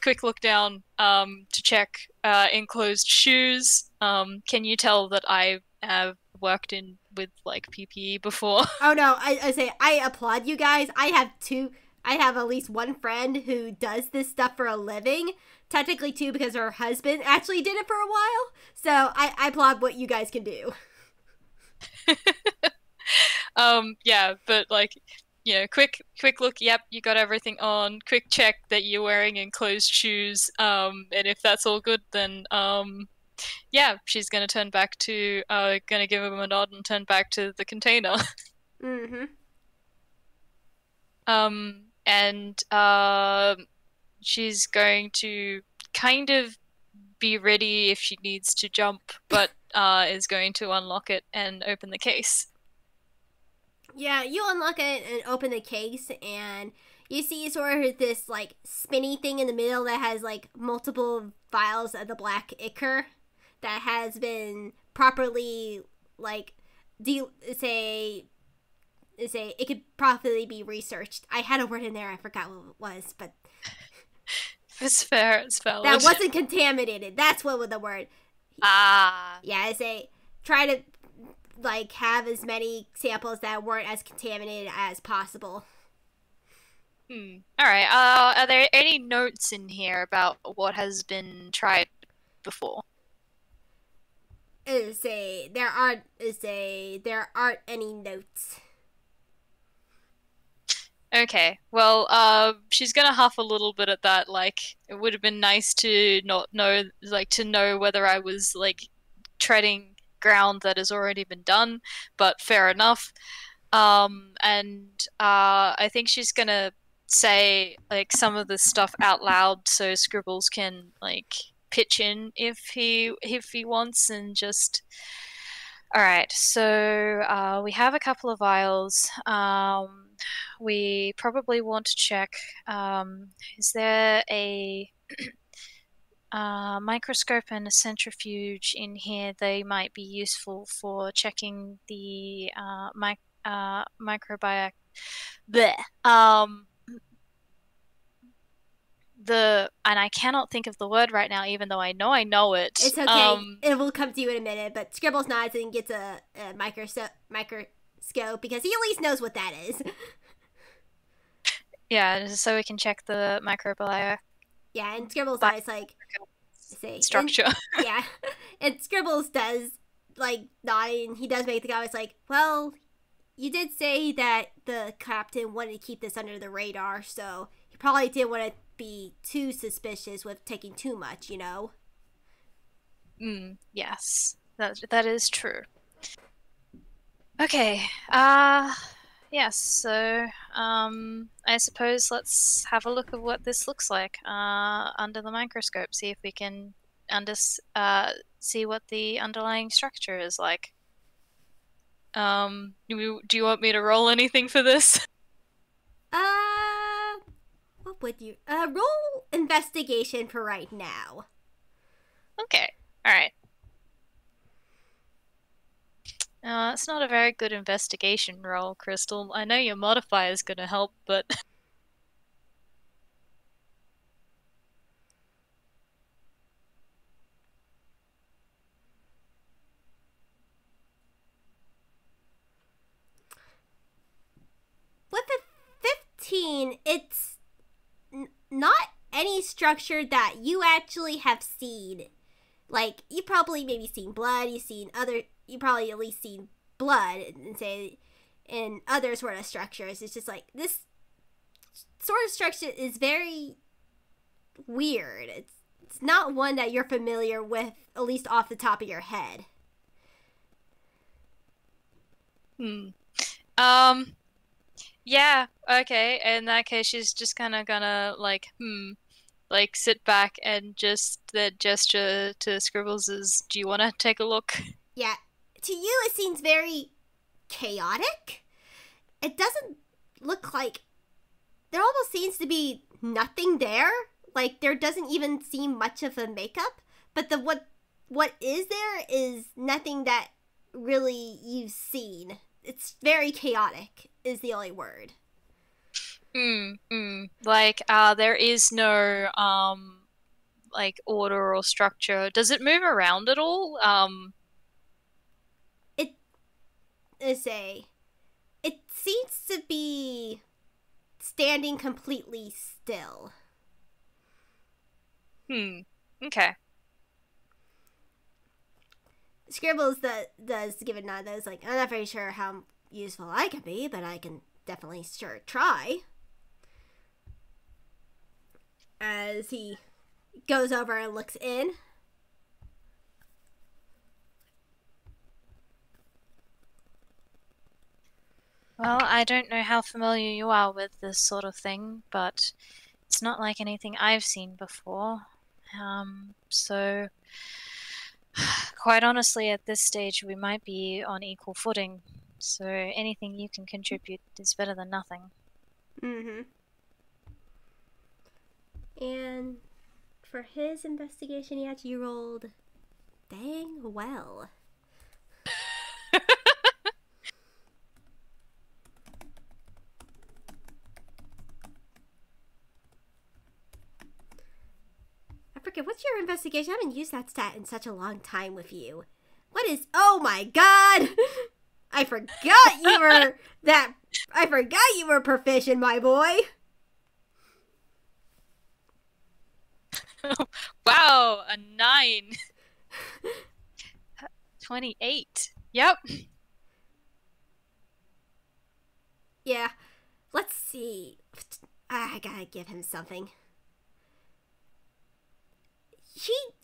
Quick look down to check enclosed shoes. Can you tell that I have worked in with like PPE before? Oh no, I say I applaud you guys. I have at least one friend who does this stuff for a living. Technically two because her husband actually did it for a while. So I applaud what you guys can do. Yeah, but like, quick look. Yep, you got everything on. Quick check that you're wearing enclosed shoes. And if that's all good, then yeah, she's gonna turn back to gonna give him a nod and turn back to the container. Mm-hmm. And she's going to kind of be ready if she needs to jump, but is going to unlock it and open the case. Yeah, you unlock it and open the case, and you see sort of this like spinny thing in the middle that has like multiple vials of the black ichor that has been properly like say it could properly be researched. I had a word in there, I forgot what it was, but It's fair, it's valid. that wasn't contaminated. That's what was the word. Ah. Yeah, I say try to like have as many samples that weren't as contaminated as possible. All right. Are there any notes in here about what has been tried before? There aren't any notes. Okay. Well, she's gonna huff a little bit at that. Like, it would have been nice to not know, like, to know whether I was like treading ground that has already been done. But fair enough. And I think she's gonna say like some of the stuff out loud so Scribbles can like pitch in if he wants and just. All right, so we have a couple of vials. We probably want to check. Is there a microscope and a centrifuge in here? They might be useful for checking the microbiome. Bleh. And I cannot think of the word right now, even though I know it. It's okay. It will come to you in a minute. But Scribbles nods and gets a microscope because he at least knows what that is. Yeah, so we can check the microbiome. Yeah, and Scribbles eyes like say structure. And, yeah, and Scribbles does like nod and he does make the comments like, well, you did say that the captain wanted to keep this under the radar, so he probably didn't want to be too suspicious with taking too much, you know? Yes. That is true. Okay. Yes, so I suppose let's have a look at what this looks like under the microscope, see if we can see what the underlying structure is like. Do you want me to roll anything for this? What would you roll investigation for right now? Okay. All right. It's not a very good investigation roll, Crystal. I know your modifier is going to help, but with a 15, it's not any structure that you actually have seen. Like, you probably maybe seen blood, you probably at least seen blood and say in other sort of structures. It's just like this sort of structure is very weird. It's not one that you're familiar with, at least off the top of your head. Yeah, okay. In that case, she's just kind of gonna like sit back and just that gesture to Scribbles is, do you want to take a look? Yeah, to you it seems very chaotic. It doesn't look like there almost seems to be nothing there. Like there doesn't even seem much of a makeup, but the what is there is nothing that really you've seen. It's very chaotic is the only word. Like, there is no like order or structure. Does it move around at all? It is it seems to be standing completely still. Okay. Scribbles does give a nod. That's like, I'm not very sure how useful I can be, but I can definitely sure try. As he goes over and looks in. Well, I don't know how familiar you are with this sort of thing, but it's not like anything I've seen before. So quite honestly, at this stage, we might be on equal footing. So anything you can contribute is better than nothing. Mm-hmm. And for his investigation, he actually rolled dang well. I forget, what's your investigation? I haven't used that stat in such a long time with you. What is... Oh my god! I forgot you were that... I forgot you were proficient, my boy! Wow, a 9. 28. Yep. Yeah. Let's see. I gotta give him something.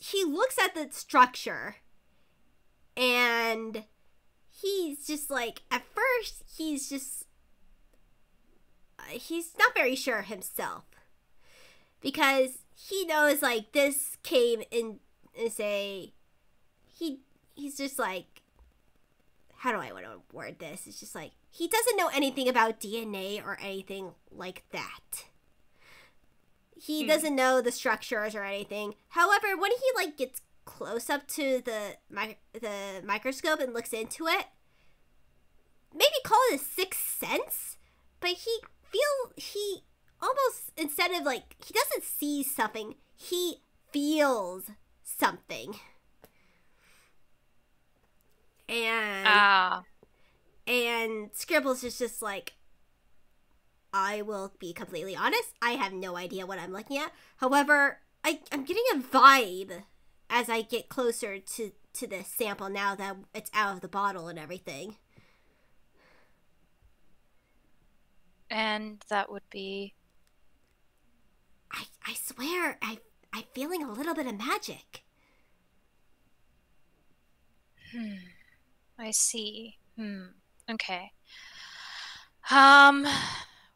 He looks at the structure and he's just like, at first he's just he's not very sure himself, because he knows like this came in as a he's just like, how do I want to word this? It's just like he doesn't know anything about DNA or anything like that. He doesn't know the structures or anything. However, when he like gets close up to the microscope and looks into it, maybe call it a sixth sense, but he almost, instead of like, he doesn't see something, he feels something. And Scribbles is just like, I will be completely honest, I have no idea what I'm looking at. However, I'm getting a vibe as I get closer to this sample now that it's out of the bottle and everything. And that would be... I swear, I'm feeling a little bit of magic. I see. Okay.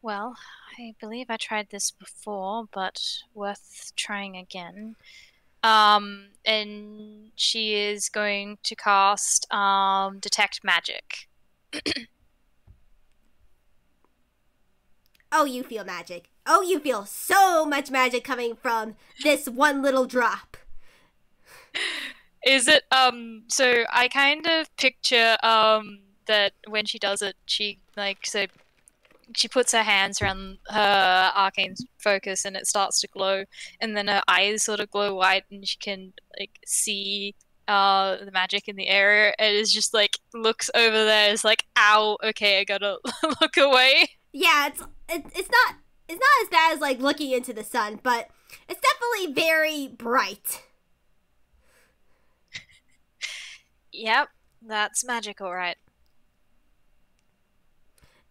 Well, I believe I tried this before, but worth trying again. And she is going to cast Detect Magic. Oh, you feel magic. Oh, you feel so much magic coming from this one little drop. Is it, so I kind of picture, that when she does it, she, like, so she puts her hands around her arcane focus and it starts to glow, and then her eyes sort of glow white and she can, like, see the magic in the area. It is just, like, looks over there, is like, ow, okay, I gotta look away. Yeah, it's not as bad as like looking into the sun, but it's definitely very bright. Yep, that's magic, all right.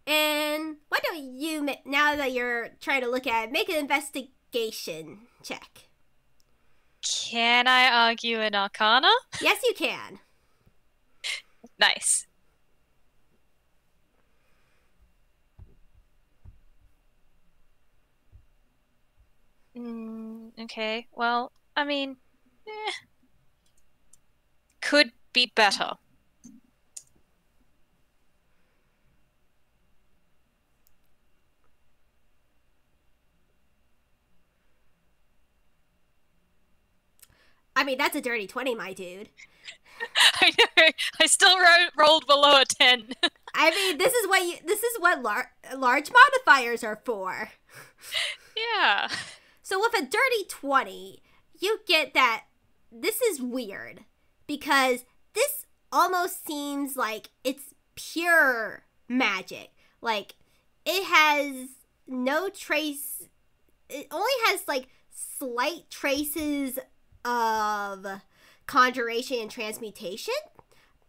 And why don't you, now that you're trying to look at it, make an investigation check. Can I argue an Arcana? Yes, you can. Nice. Okay, well, I mean, could be better. I mean, that's a dirty 20, my dude. I know. I still rolled below a 10. I mean, this is what large modifiers are for. Yeah. So with a dirty 20, you get that this is weird because this almost seems like it's pure magic. Like, it has no trace, it only has like slight traces of conjuration and transmutation,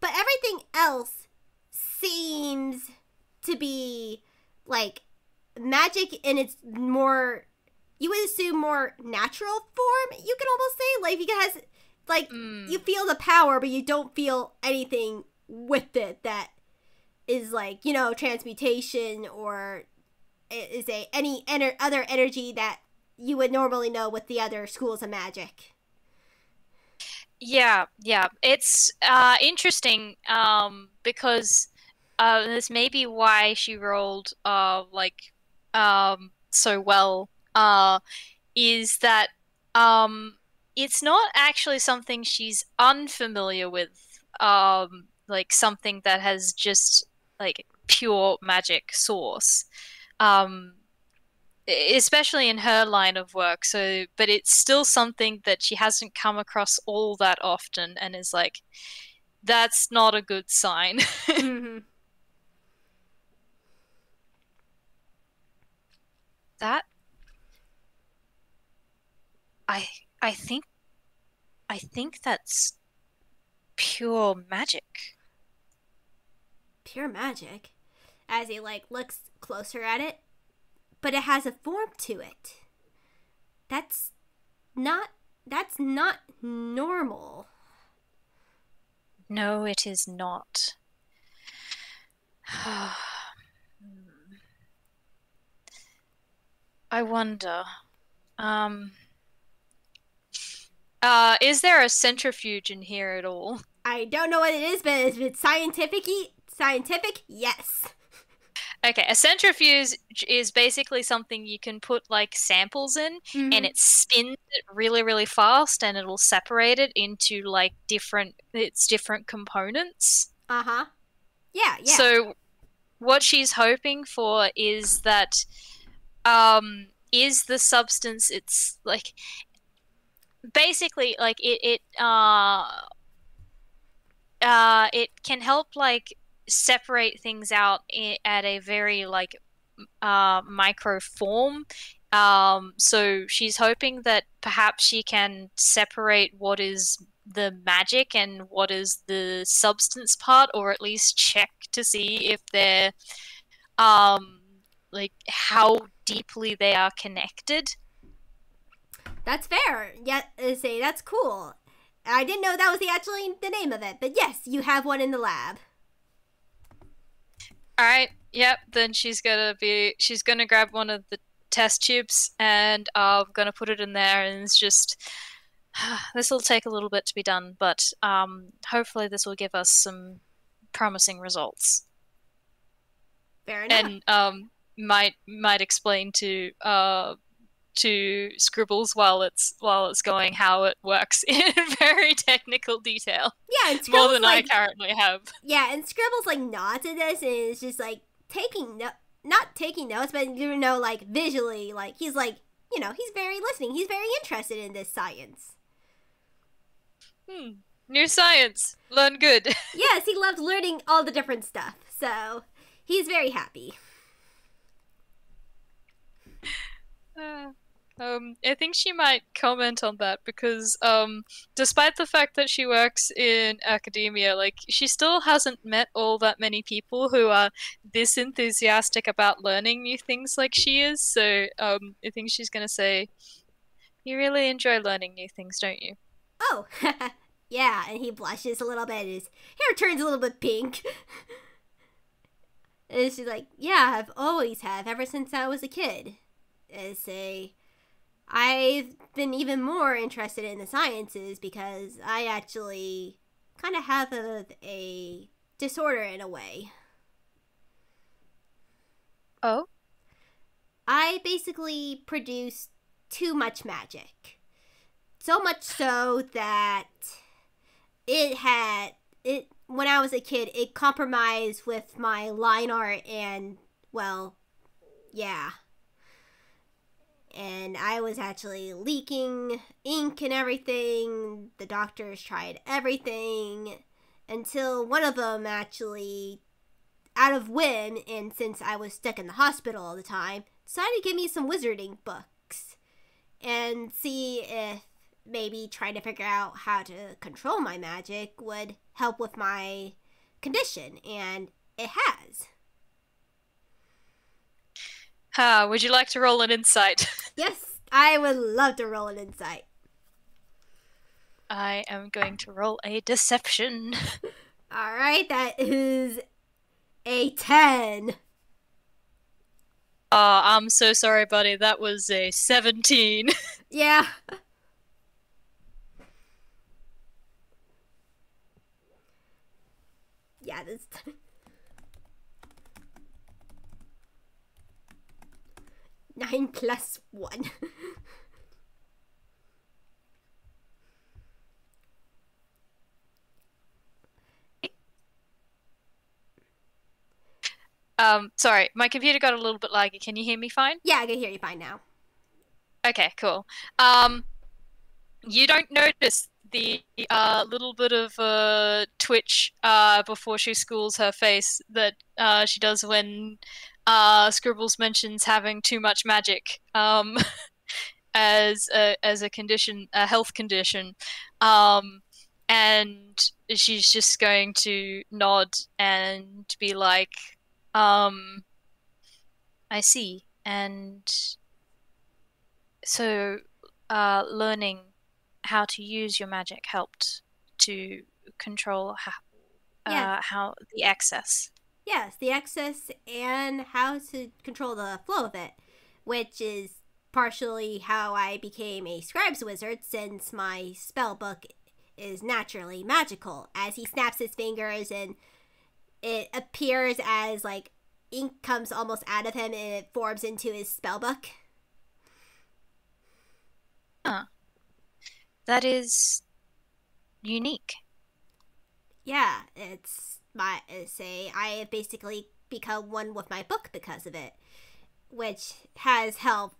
but everything else seems to be like magic in its more, you would assume, more natural form, you could almost say. Like, it has, like, you feel the power, but you don't feel anything with it that is like, you know, transmutation or is any other energy that you would normally know with the other schools of magic. Yeah, yeah. It's interesting because this may be why she rolled so well is that it's not actually something she's unfamiliar with, like something that has just like pure magic source. Um Especially in her line of work. So, but it's still something that she hasn't come across all that often and is like, that's not a good sign. Mm-hmm. That I I think I think that's pure magic. Pure magic. As he, like, looks closer at it, but it has a form to it. That's not, that's not normal. No, it is not. I wonder. Um, is there a centrifuge in here at all? I don't know what it is, but if it's scientific, yes. Okay, a centrifuge is basically something you can put like samples in and Mm-hmm. it spins it really, really fast and it'll separate it into like different components. Uh-huh. Yeah, yeah. So what she's hoping for is that is the substance it's like basically like it can help like separate things out at a very like micro form. So she's hoping that perhaps she can separate what is the magic and what is the substance part, or at least check to see if they're um like how deeply they are connected. That's fair. Yeah, say that's cool. I didn't know that was actually the name of it, but yes, you have one in the lab. All right. Yep. Then she's gonna grab one of the test tubes and gonna put it in there, and it's just this will take a little bit to be done, but hopefully this will give us some promising results. Fair enough. And might explain to Scribbles while it's going how it works in very technical detail. Yeah, and More Scribbles, than like, I currently have. yeah, and Scribbles, like, nods at this and is just like not taking notes, but, you know, like, visually, like, he's like, you know, he's very listening. He's very interested in this science. New science. Learn good. Yes, he loves learning all the different stuff, so he's very happy. I think she might comment on that because, despite the fact that she works in academia, like, she still hasn't met all that many people who are this enthusiastic about learning new things like she is. So, I think she's gonna say, "You really enjoy learning new things, don't you?" Oh, yeah, and he blushes a little bit. His hair turns a little bit pink. And she's like, yeah, I've always have, ever since I was a kid. And say, I've been even more interested in the sciences because I actually kind of have a disorder in a way. Oh? I basically produce too much magic. So much so that it when I was a kid, it compromised with my line art and, well, yeah. And I was actually leaking ink and everything. The doctors tried everything until one of them actually, out of whim, and since I was stuck in the hospital all the time, decided to give me some wizarding books and see if maybe trying to figure out how to control my magic would help with my condition, and it has. Would you like to roll an insight? Yes, I would love to roll an insight. I am going to roll a deception. Alright, that is a 10. Oh, I'm so sorry, buddy. That was a 17. Yeah. Yeah, this. 9 plus 1. Sorry, my computer got a little bit laggy. Can you hear me fine? Yeah, I can hear you fine now. Okay, cool. You don't notice the little bit of twitch before she schools her face that she does when Scribbles mentions having too much magic as a condition, a health condition, and she's just going to nod and be like, I see, and so learning how to use your magic helped to control Yeah. how the excess. Yes, the excess and how to control the flow of it, which is partially how I became a scribe's wizard since my spell book is naturally magical. As he snaps his fingers and it appears as like ink comes almost out of him and it forms into his spell book. Huh. That is unique. Yeah, it's my say I have basically become one with my book because of it, which has helped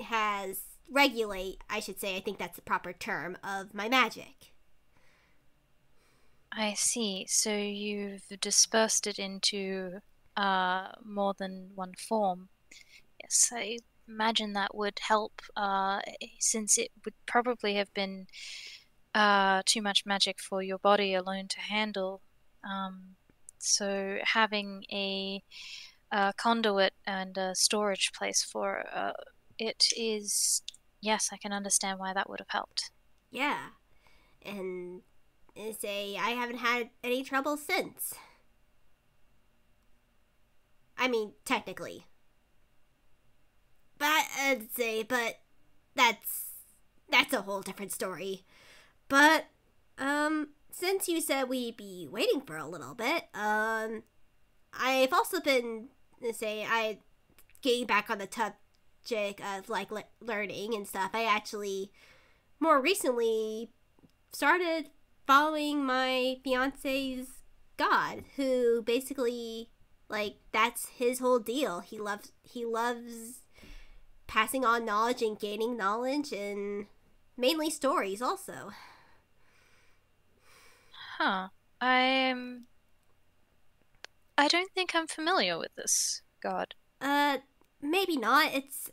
has regulate, I should say, I think that's the proper term, of my magic. I see. So you've dispersed it into more than one form. Yes, I imagine that would help, since it would probably have been too much magic for your body alone to handle. So having a conduit and a storage place for it is, yes, I can understand why that would have helped. Yeah, and say I haven't had any trouble since. I mean, technically. But I'd say, but that's a whole different story. But since you said we'd be waiting for a little bit, I've also been say I getting back on the subject of like learning and stuff. I actually more recently started following my fiance's god, who basically like that's his whole deal. He loves passing on knowledge and gaining knowledge and mainly stories also. Huh. I'm. I don't think I'm familiar with this god. Uh, maybe not. It's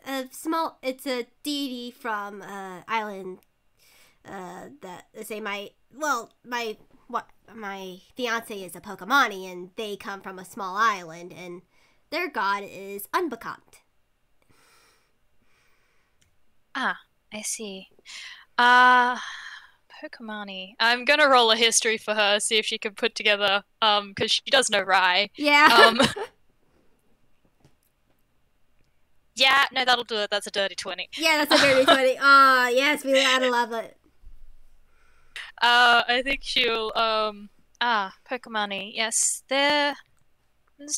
a deity from island. That say my fiance is a Pokemani and they come from a small island and their god is Unbekannt. Ah, I see. Uh Pokemani. I'm gonna roll a history for her, see if she can put together, because she does know Rye. Yeah. Yeah, no, that'll do it. That's a dirty 20. Yeah, that's a dirty 20. Ah, yes, we gotta love it. I think she'll, Pokemani. Yes, there's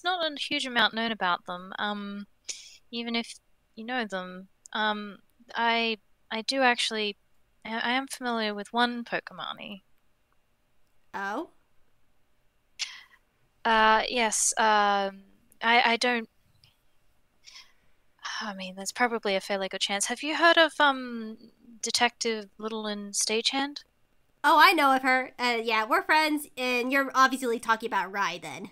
not a huge amount known about them. Even if you know them. I do actually I am familiar with one Pokemon. Oh? Yes. I don't. I mean, there's probably a fairly good chance. Have you heard of Detective Little and Stagehand? Oh, I know of her. Yeah, we're friends, and you're obviously talking about Rai then.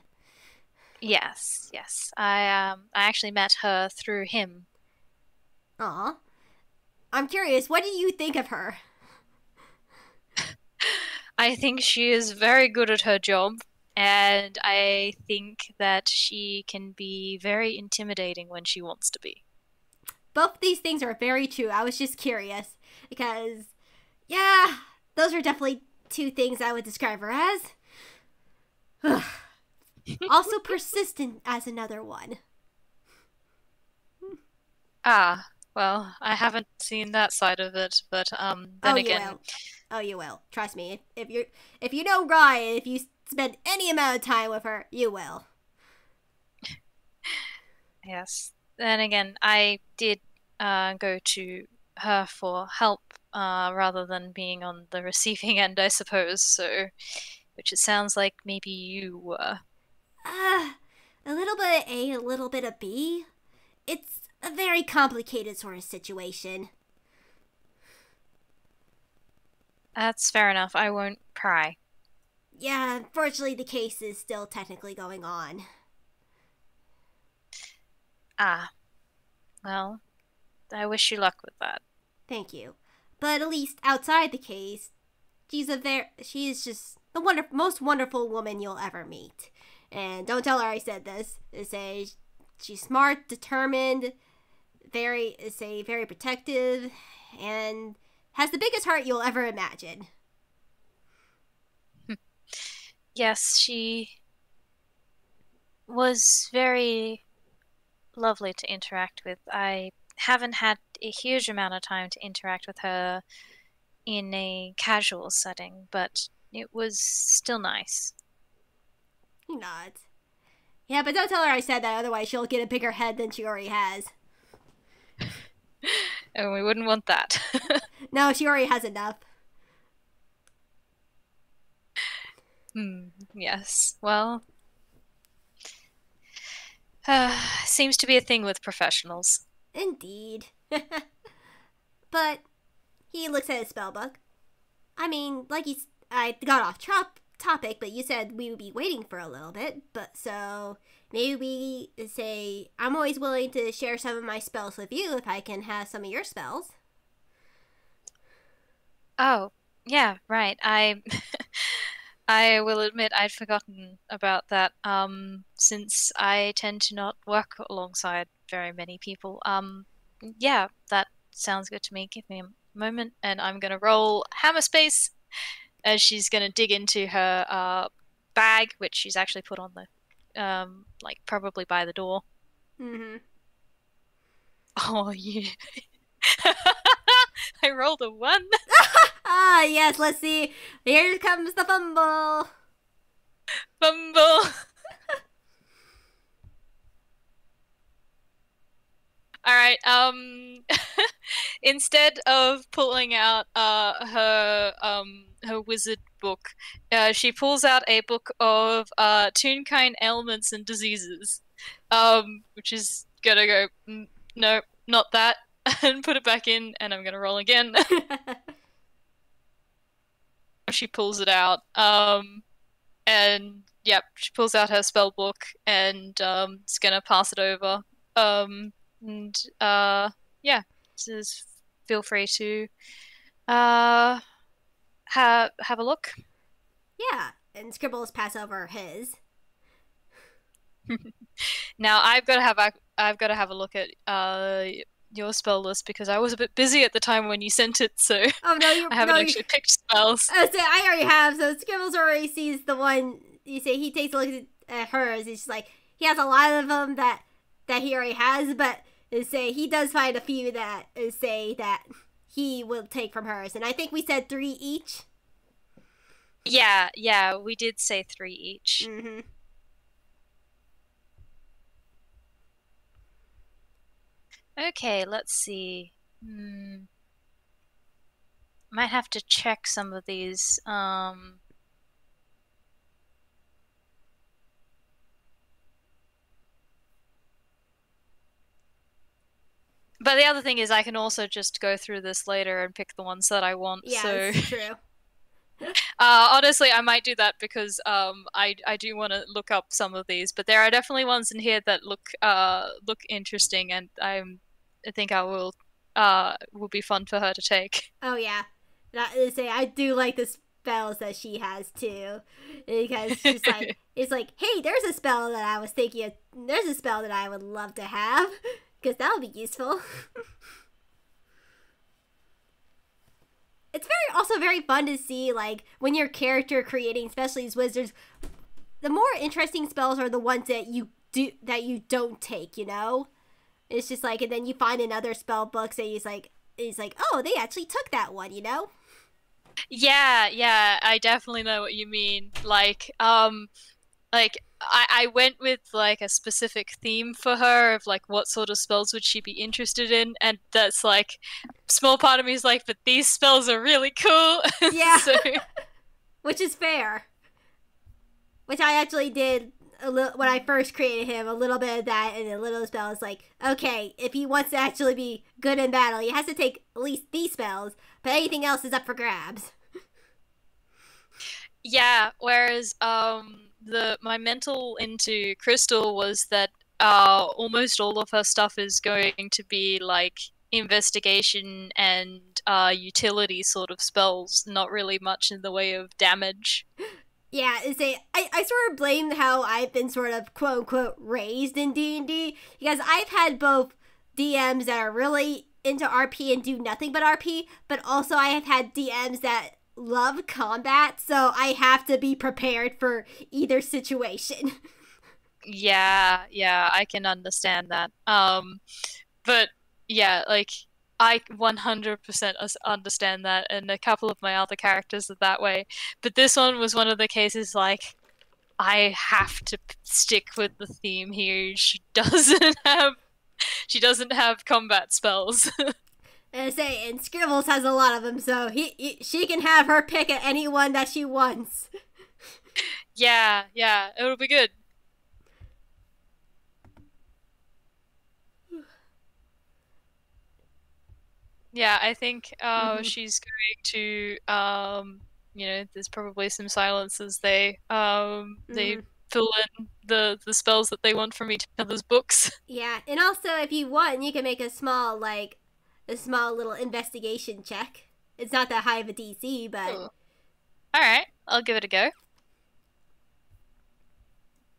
Yes, yes. I actually met her through him. Aw. I'm curious, what do you think of her? I think she is very good at her job, and I think that she can be very intimidating when she wants to be. Both these things are very true. I was just curious because, yeah, those are definitely two things I would describe her as. Also, persistent as another one. Ah, well, I haven't seen that side of it, but Oh, then you again, will. Oh, you will. Trust me. If you know Ryan, if you spend any amount of time with her, you will. yes. Then again, I did go to her for help rather than being on the receiving end, I suppose. So, which it sounds like maybe you were. Uh, a little bit of A, a little bit of B. It's a very complicated sort of situation. That's fair enough. I won't pry. Yeah, unfortunately, the case is still technically going on. Ah, well, I wish you luck with that. Thank you. But at least outside the case, she is just the most wonderful woman you'll ever meet. And don't tell her I said this. Say she's smart, determined, very protective, and has the biggest heart you'll ever imagine. Yes, she was very lovely to interact with. I haven't had a huge amount of time to interact with her in a casual setting, but it was still nice. He nods. Yeah, but don't tell her I said that, otherwise she'll get a bigger head than she already has. And we wouldn't want that. No, she already has enough. Yes. Well, seems to be a thing with professionals. Indeed. But he looks at his spell book. I mean, I got off topic, but you said we would be waiting for a little bit. But so maybe we say I'm always willing to share some of my spells with you if I can have some of your spells. Oh, yeah, right. I will admit I'd forgotten about that. Since I tend to not work alongside very many people. Yeah, that sounds good to me. Give me a moment, and I'm gonna roll hammer space as she's gonna dig into her bag, which she's actually put on the like probably by the door. Mm-hmm. Oh, you. I rolled a one. Ah, yes. Let's see. Here comes the fumble. Fumble. All right. Instead of pulling out her wizard book, she pulls out a book of Toonkind ailments and diseases, which is gonna go no, not that, and put it back in, and I'm gonna roll again. She pulls it out, and yep, she pulls out her spell book and is gonna pass it over. And yeah, says feel free to uh have a look. Yeah, and Scribbles pass over his. Now I've got to have a look at your spell list because I was a bit busy at the time when you sent it, so Oh no, you I haven't no, you. actually picked spells. Oh, so I already have. So Scribbles already sees the one. You say he takes a look at hers. It's just like he has a lot of them that he already has, but say he does find a few that say that he will take from hers, and I think we said 3 each. Yeah, yeah, we did say three each. Mm-hmm. Okay, let's see. might have to check some of these. But the other thing is I can also just go through this later and pick the ones that I want. Yeah, So it's true. honestly, I might do that because I do want to look up some of these, but there are definitely ones in here that look interesting, and I think I will be fun for her to take. Oh yeah, that is say I do like the spells that she has too, because she's like it's like, hey, there's a spell that I was thinking of. There's a spell that I would love to have, because that would be useful. It's very also very fun to see like when your character creating, especially as wizards, the more interesting spells are the ones that you don't take. You know, it's just like, and then you find in other spell books that he's like, oh, they actually took that one. You know. Yeah, yeah, I definitely know what you mean. Like I went with like a specific theme for her of like what sort of spells would she be interested in, and that's like small part of me is like, but these spells are really cool. Yeah, So which is fair. Which I actually did a little when I first created him. A little bit of that and a little spell is like, okay, if he wants to actually be good in battle, he has to take at least these spells, but anything else is up for grabs. yeah, whereas the my mental into Crystal was that almost all of her stuff is going to be like investigation and utility sort of spells, not really much in the way of damage. Yeah, I sort of blame how I've been sort of quote unquote raised in D&D, because I've had both DMs that are really into RP and do nothing but RP, but also I have had DMs that love combat, so I have to be prepared for either situation. Yeah, yeah, I can understand that. But yeah, like I 100% understand that, and a couple of my other characters are that way. But this one was one of the cases like I have to stick with the theme here. She doesn't have combat spells. And Scribbles has a lot of them, so she can have her pick at any one that she wants. Yeah, yeah, it'll be good. Yeah, I think Hmm. she's going to there's probably some silences they Hmm. fill in the spells that they want from each other's books. Yeah, and also if you want, you can make a small little investigation check. It's not that high of a DC, but Cool. All right, I'll give it a go.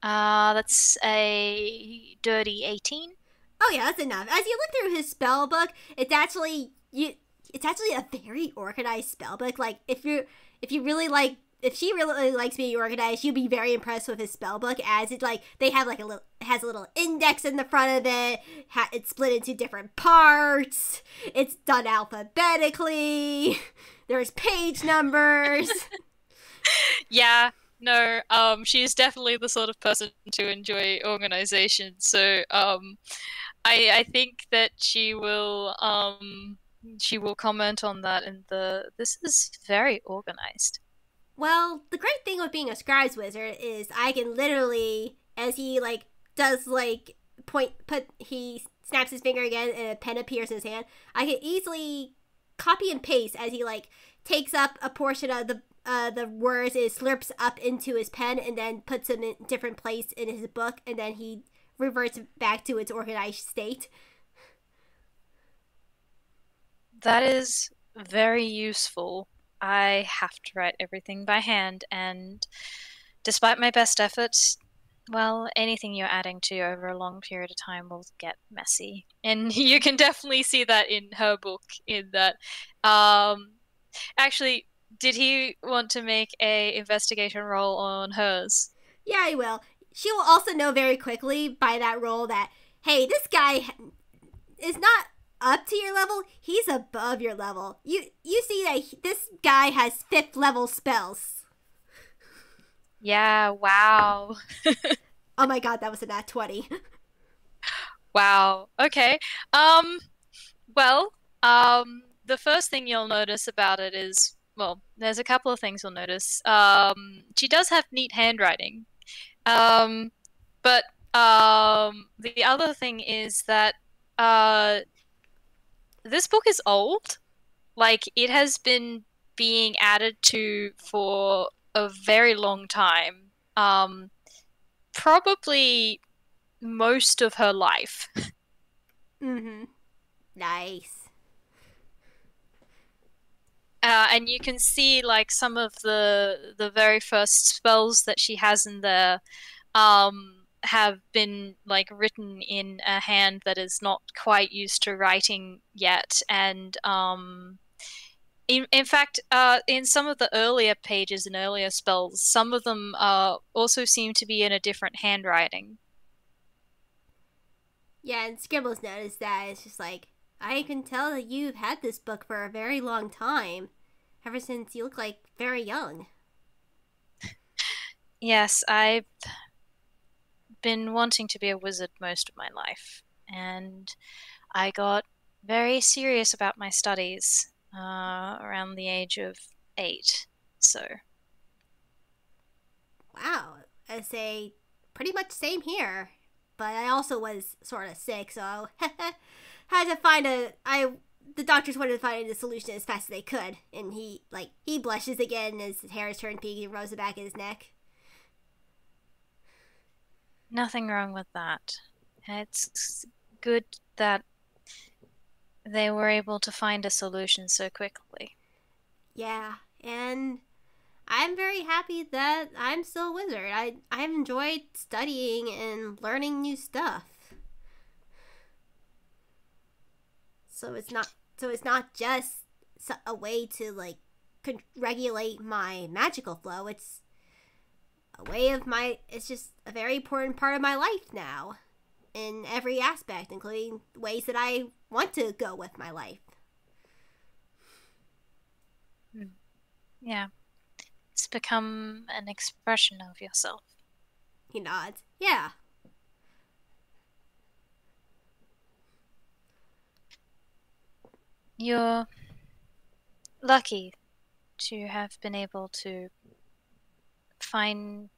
That's a dirty 18. oh yeah, that's enough. As you look through his spell book, it's actually a very organized spell book. Like if you really like if she really likes being organized, you'll be very impressed with his spell book. As it like they have like a little has a little index in the front of it. It's split into different parts. It's done alphabetically. There's page numbers. Yeah, no, she's definitely the sort of person to enjoy organization. So, I think that she will comment on that in the this is very organized. Well, the great thing with being a scribe's wizard is I can literally, as he like does like he snaps his finger again and a pen appears in his hand. I can easily copy and paste as he like takes up a portion of the words and slurps up into his pen and then puts them in different place in his book, and then he reverts back to its organized state. That is very useful. I have to write everything by hand, and despite my best efforts, well, anything you're adding to over a long period of time will get messy. And you can definitely see that in her book, in that actually, did he want to make a investigation roll on hers? Yeah, I will. She will also know very quickly by that roll that, hey, this guy is not up to your level, he's above your level. You see that this guy has fifth level spells. Yeah, wow. Oh my god, that was a nat 20. Wow. Okay. Um, well, the first thing you'll notice about it is, well, there's a couple of things you'll notice. She does have neat handwriting. Um, but the other thing is that uh, this book is old. Like, it has been being added to for a very long time. Probably most of her life. Mm-hmm. Nice. And you can see like some of the very first spells that she has in there have been like written in a hand that is not quite used to writing yet, and in fact, in some of the earlier pages and earlier spells, some of them also seem to be in a different handwriting. Yeah, and Scribbles noticed that. It's just like, I can tell that you've had this book for a very long time. Ever since you look like very young. Yes, I've been wanting to be a wizard most of my life, and I got very serious about my studies around the age of 8. So, Wow. I say pretty much same here. But I also was sort of sick, so had to find the doctors wanted to find a solution as fast as they could, and he blushes again as his hair is turned pink and rose the back of his neck. nothing wrong with that. It's good that they were able to find a solution so quickly. Yeah, and I'm very happy that I'm still a wizard. I've enjoyed studying and learning new stuff. So it's not just a way to like regulate my magical flow. It's a way of my. It's just a very important part of my life now, in every aspect, including ways that I want to go with my life. Hmm. Yeah, it's become an expression of yourself. He nods. Yeah. You're lucky to have been able to find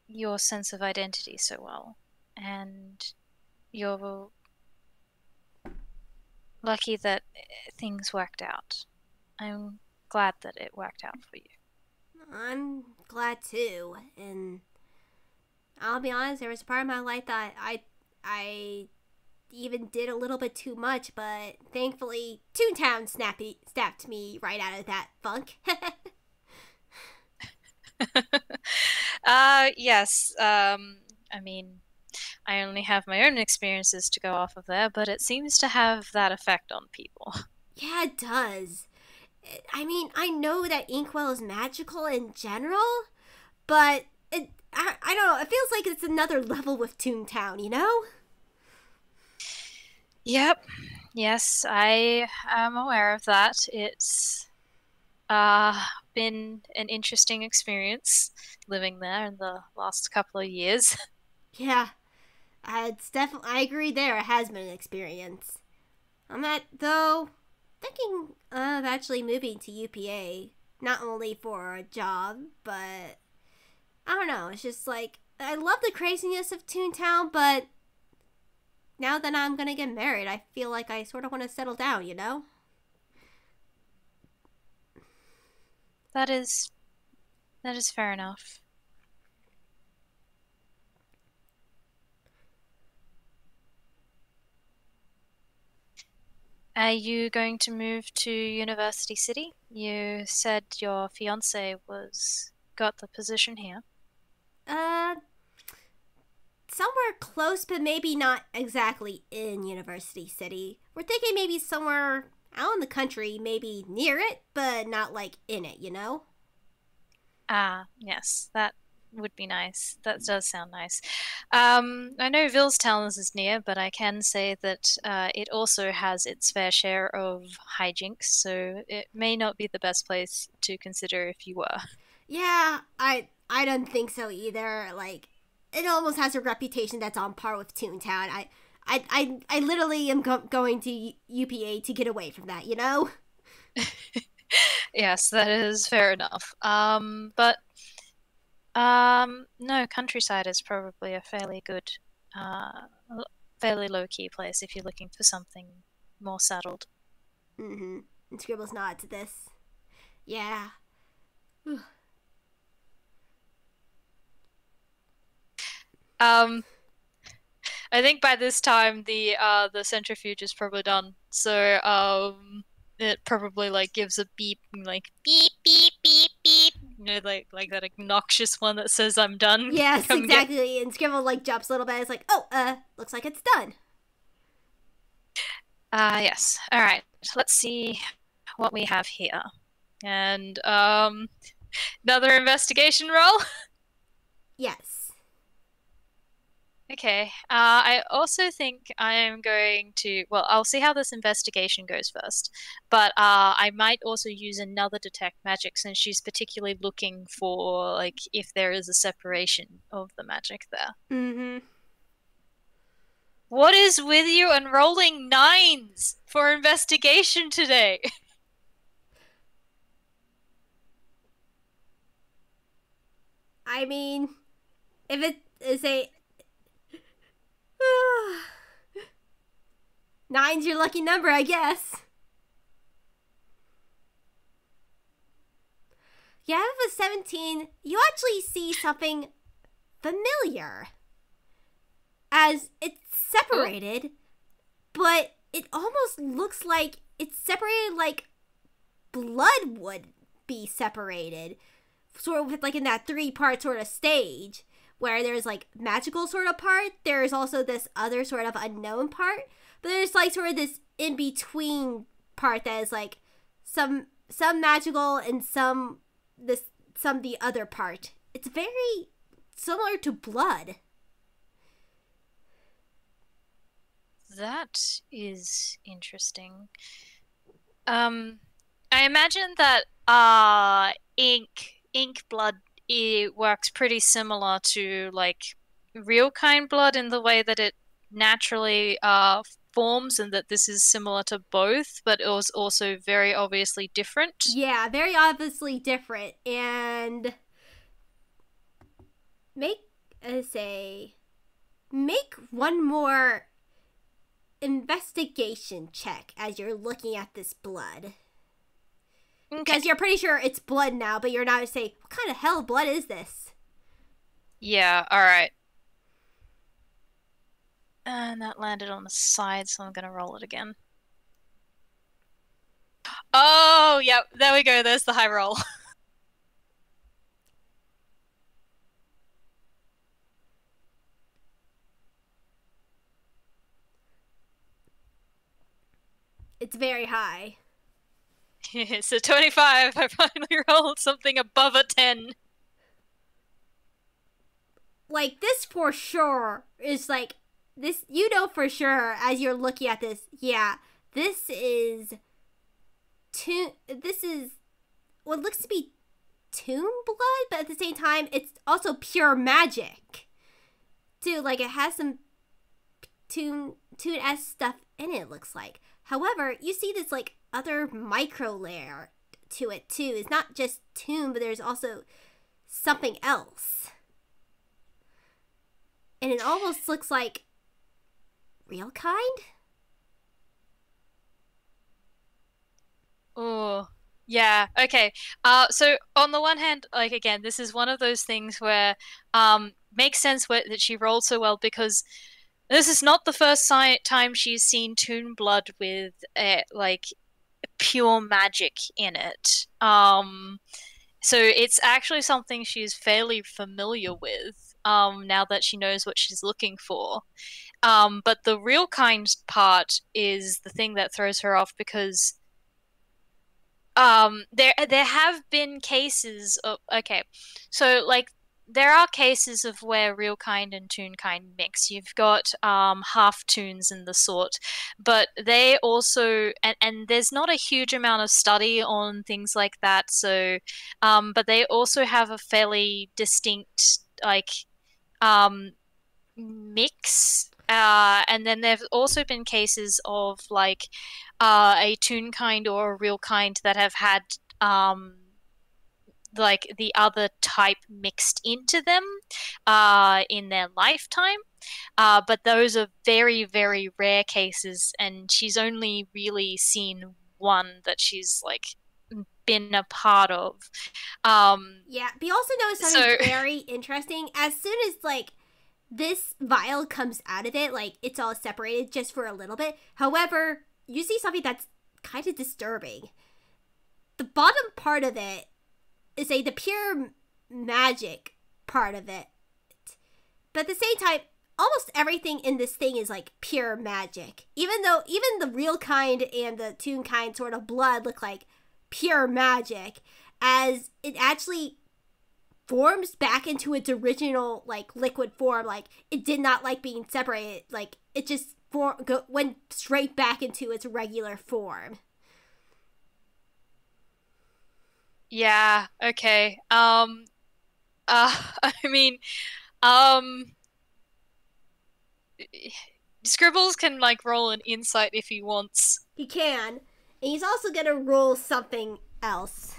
your sense of identity so well, and you're lucky that things worked out. I'm glad that it worked out for you. I'm glad too, and I'll be honest. There was a part of my life that I even did a little bit too much, but thankfully Toontown snapped me right out of that funk. Yes. I mean, I only have my own experiences to go off of there, but it seems to have that effect on people. Yeah, it does. I mean, I know that Inkwell is magical in general, but I don't know. It feels like it's another level with Toontown, you know? Yep. Yes, I am aware of that. It's been an interesting experience living there in the last couple of years. Yeah, it's definitely. I agree. There, it has been an experience. I'm at though thinking of actually moving to UPA, not only for a job, but I don't know. It's just like I love the craziness of Toontown, but now that I'm gonna get married, I feel like I sort of want to settle down. You know? That is that is fair enough. Are you going to move to University City? You said your fiance was got the position here. Uh, somewhere close, but maybe not exactly in University City. We're thinking maybe somewhere out in the country, maybe near it, but not like in it. You know? Ah, yes, that would be nice. That does sound nice. I know Villestown is near, but I can say that it also has its fair share of hijinks, so it may not be the best place to consider if you were. Yeah, I don't think so either. Like, it almost has a reputation that's on par with Toontown. I literally am going to UPA to get away from that, you know? Yes, that is fair enough. But no, countryside is probably a fairly good, fairly low-key place if you're looking for something more settled. Mm-hmm. And Scribbles nod to this. Yeah. Um, I think by this time the centrifuge is probably done. So it probably like gives a beep like beep beep beep beep. You know, like that obnoxious one that says I'm done. Yes, Come get. exactly. And Scribble like jumps a little bit. It's like, oh, looks like it's done. Yes. All right. Let's see what we have here. And another investigation roll. Yes. Okay. I also think I am going to, well, I'll see how this investigation goes first, but I might also use another detect magic since she's particularly looking for like if there is a separation of the magic there. Mm-hmm. What is with you and rolling nines for investigation today? I mean, if it is a nine's your lucky number, I guess. You have a 17. You actually see something familiar. As it's separated, but it almost looks like it's separated like blood would be separated. Sort of with like in that three-part sort of stage where there's like magical sort of part, there's also this other sort of unknown part, but there's like sort of this in-between part that is like some magical and some the other part. It's very similar to blood. That is interesting. I imagine that ink blood it works pretty similar to like real kind blood in the way that it naturally forms and that this is similar to both, but it was also very obviously different. Yeah, very obviously different. And make make one more investigation check as you're looking at this blood. Okay. Because you're pretty sure it's blood now, but you're not saying, what kind of hell blood is this? Yeah, all right. And that landed on the side, so I'm gonna roll it again. Oh, yep, there we go. There's the high roll. It's very high. So 25, I finally rolled something above a 10. Like, this for sure is like, this, you know for sure as you're looking at this, yeah, this is what looks to be tomb blood, but at the same time, it's also pure magic. Too, like, it has some Toon-esque stuff in it, looks like. However, you see this, like, other micro layer to it, too. It's not just Toon, but there's also something else. And it almost looks like real kind? Oh, yeah. Okay. So on the one hand, like again, this is one of those things where makes sense that she rolled so well because this is not the first time she's seen Toon Blood with like pure magic in it. So it's actually something she's fairly familiar with now that she knows what she's looking for. But the real kind part is the thing that throws her off because there have been cases of so like there are cases of where real kind and toon kind mix. You've got half toons and the sort, but they also and there's not a huge amount of study on things like that. So, but they also have a fairly distinct like mix And then there've also been cases of like a toon kind or a real kind that have had um, like the other type mixed into them in their lifetime. But those are very, very rare cases, and she's only really seen one that she's like been a part of. Um, Yeah, but you also notice something so very interesting. As soon as like this vial comes out of it, like it's all separated just for a little bit. However, you see something that's kind of disturbing. The bottom part of it is the pure magic part of it, but at the same time, almost everything in this thing is like pure magic. Even the real kind and the toon kind sort of blood look like pure magic, as it actually forms back into its original like liquid form. Like it did not like being separated. Like it just went straight back into its regular form. yeah, okay. I mean, um, Scribbles can like roll an insight if he wants. He can, and he's also gonna roll something else.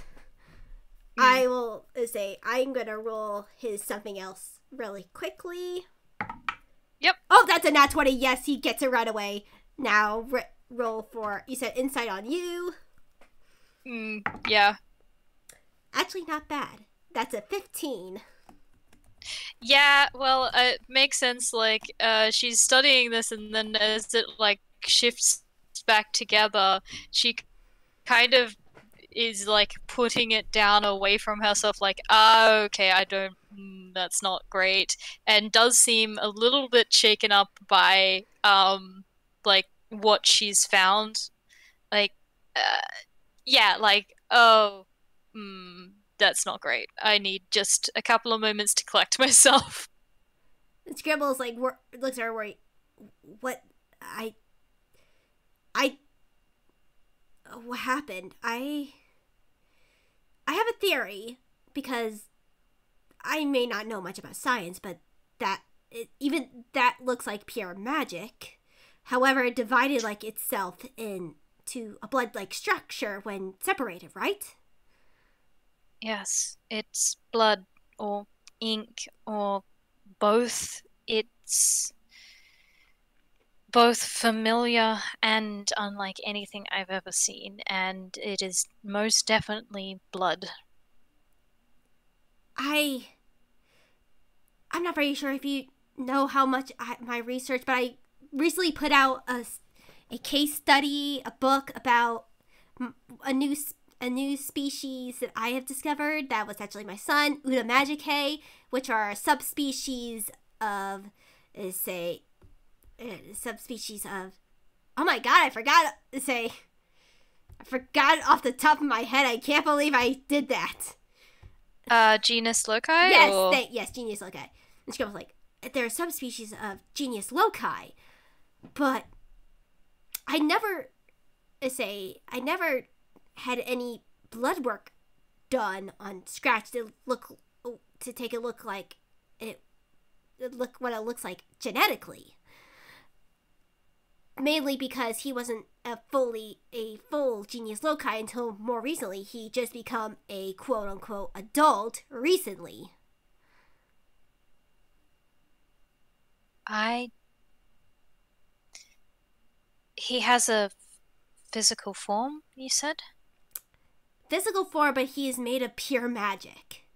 Mm. I will say I'm gonna roll his something else really quickly. Yep. Oh, that's a nat 20. Yes, he gets it right away. Now roll for, you said insight on you. Yeah. Actually, not bad. That's a 15. Yeah, well, it makes sense. Like, she's studying this, and then as it like shifts back together, she kind of is like putting it down away from herself. Like, okay, I don't. That's not great, and does seem a little bit shaken up by like what she's found. Like, uh, yeah, like, oh, that's not great. I need just a couple of moments to collect myself. And Scribbles like looks at her worried. What? I. What happened? I have a theory because I may not know much about science, but even that looks like pure magic. However, it divided like itself into a blood-like structure when separated, right? Yes, it's blood or ink or both. It's both familiar and unlike anything I've ever seen, and it is most definitely blood. I I'm not very sure if you know how much my research, but I recently put out a case study, a book about a new a new species that I have discovered that was actually my son, Una Magicae, which are a subspecies of, say, subspecies of. Oh my god, I forgot to say. I forgot off the top of my head. I can't believe I did that. Genus loci Yes, or yes, Genius loci. And Scribble's like, there are subspecies of Genius loci, but I never had any blood work done on Scratch to take a look like look what it looks like genetically. Mainly because he wasn't a full genius loci until more recently. He just become a quote unquote adult recently. I he has a physical form, you said? Physical form, but he is made of pure magic.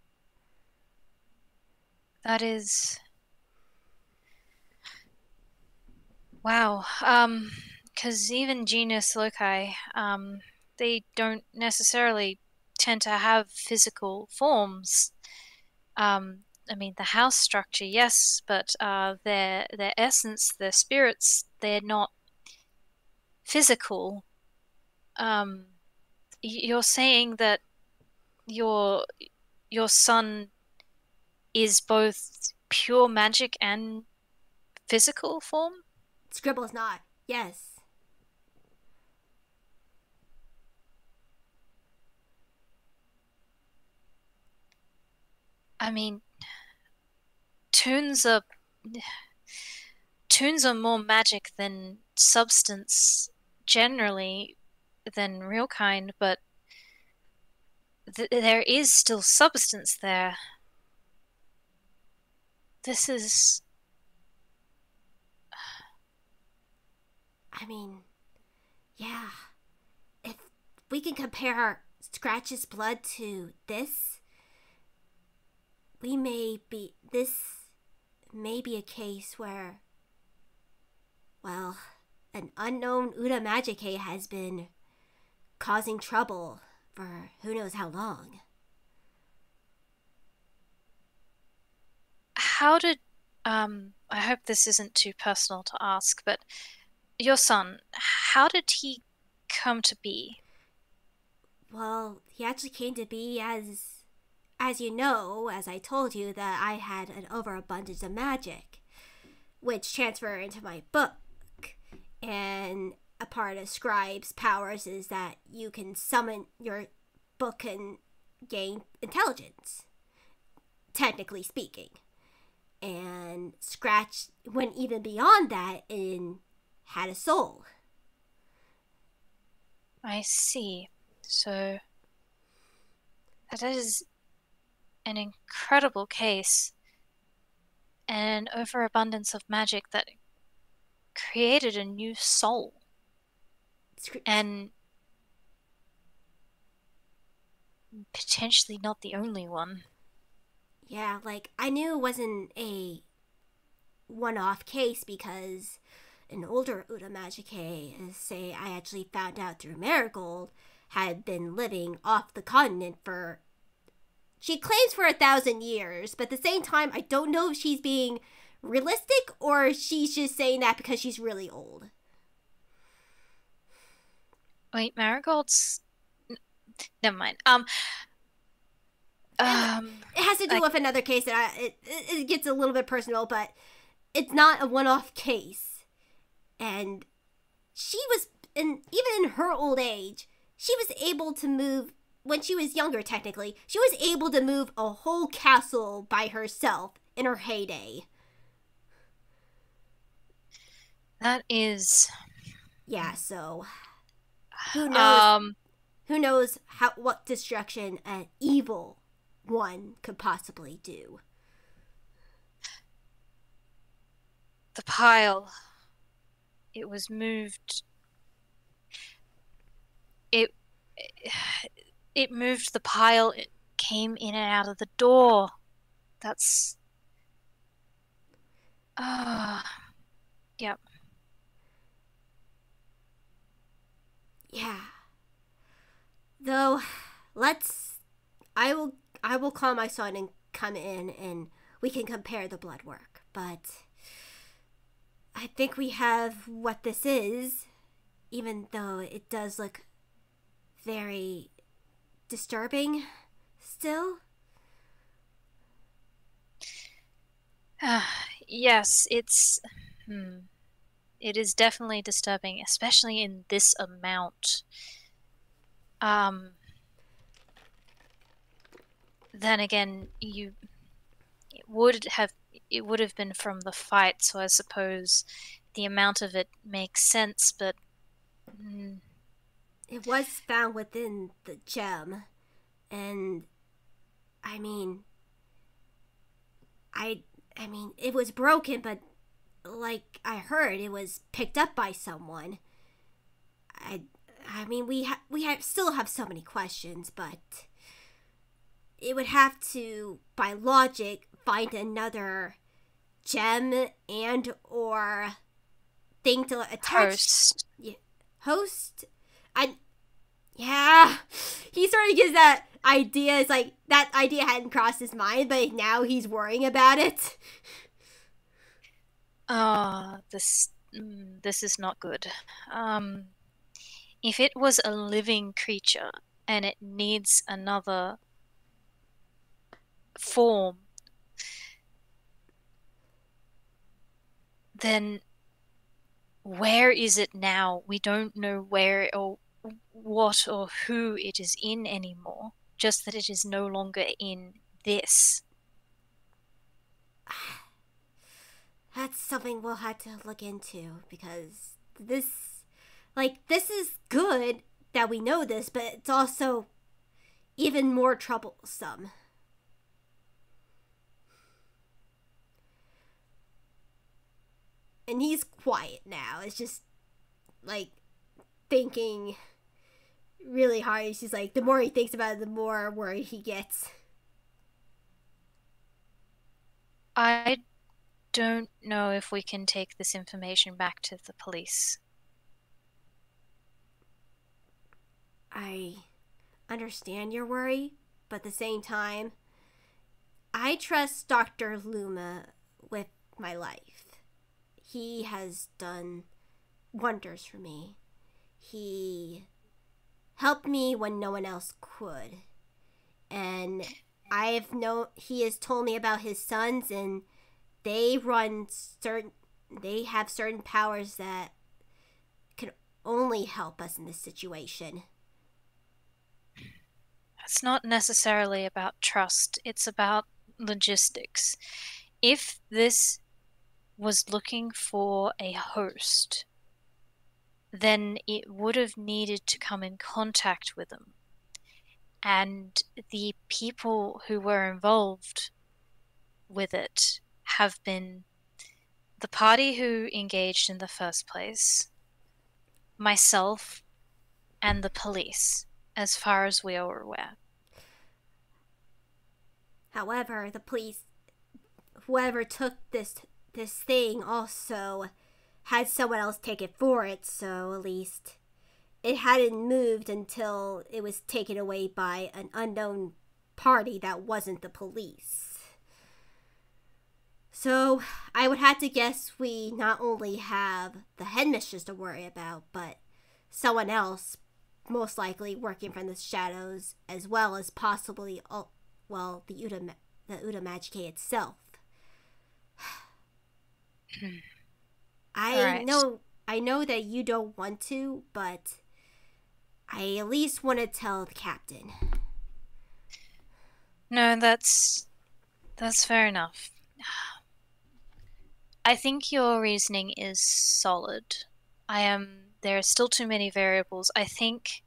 That is wow. Because even genus loci, they don't necessarily tend to have physical forms. I mean, the house structure, yes, but their essence, their spirits, they're not physical. Um, you're saying that your your son is both pure magic and physical form? Scribble's not. Yes. I mean, toons are Toons are more magic than substance generally than real kind, but there is still substance there. This is. I mean, yeah. If we can compare Scratch's blood to this, this may be a case where, well, an unknown Uda Magicae has been causing trouble for who knows how long. How did. I hope this isn't too personal to ask, but your son, how did he come to be? Well, he actually came to be as you know, as I told you, that I had an overabundance of magic, which transfer into my book. And a part of Scribe's powers is that you can summon your book and gain intelligence, technically speaking. And Scratch went even beyond that and had a soul. I see. So that is an incredible case. An overabundance of magic that created a new soul. And potentially not the only one. Yeah, like, I knew it wasn't a one-off case because an older Uda Magicae, say I actually found out through Marigold, had been living off the continent for, she claims, for 1,000 years, but at the same time, I don't know if she's being realistic or she's just saying that because she's really old. Wait, Marigold's... Never mind. It has to do with another case that it gets a little bit personal, but it's not a one-off case. And she was, even in her old age, she was able to move, when she was younger technically, she was able to move a whole castle by herself in her heyday. That is... Yeah, so who knows? Who knows what destruction an evil one could possibly do? The pile. It was moved. It moved the pile. It came in and out of the door. That's... Yep. Yeah. Though, I will call my son and come in and we can compare the blood work. But I think we have what this is, even though it does look very disturbing still. Yes, it is definitely disturbing, especially in this amount. Then again, it would have been from the fight, so I suppose the amount of it makes sense, but it was found within the gem, and I mean, it was broken, but like I heard, it was picked up by someone. I mean, we still have so many questions, but it would have to, by logic, find another gem and or thing to attach. Host. Yeah. He sort of gives that idea. It's like that idea hadn't crossed his mind, but now he's worrying about it. This is not good. If it was a living creature and it needs another form, then where is it now? We don't know where or what or who it is in anymore, just that it is no longer in this. That's something we'll have to look into, because this is good that we know this, but it's also even more troublesome. And he's quiet now. It's just like thinking really hard. She's like, the more he thinks about it, the more worried he gets. I don't know if we can take this information back to the police. I understand your worry, but at the same time, I trust Dr. Luma with my life. He has done wonders for me. He helped me when no one else could. And he has told me about his sons, and they have certain powers that can only help us in this situation. It's not necessarily about trust, it's about logistics. If this was looking for a host, then it would have needed to come in contact with them. And the people who were involved with it have been the party who engaged in the first place, myself, and the police, as far as we are aware. However, the police, whoever took this thing, also had someone else take it for it, so at least it hadn't moved until it was taken away by an unknown party that wasn't the police. So I would have to guess we not only have the headmistress to worry about, but someone else, most likely working from the shadows, as well as possibly, the Uda Magicae itself. I know that you don't want to, but I at least want to tell the captain. No, that's fair enough. I think your reasoning is solid. There are still too many variables. I think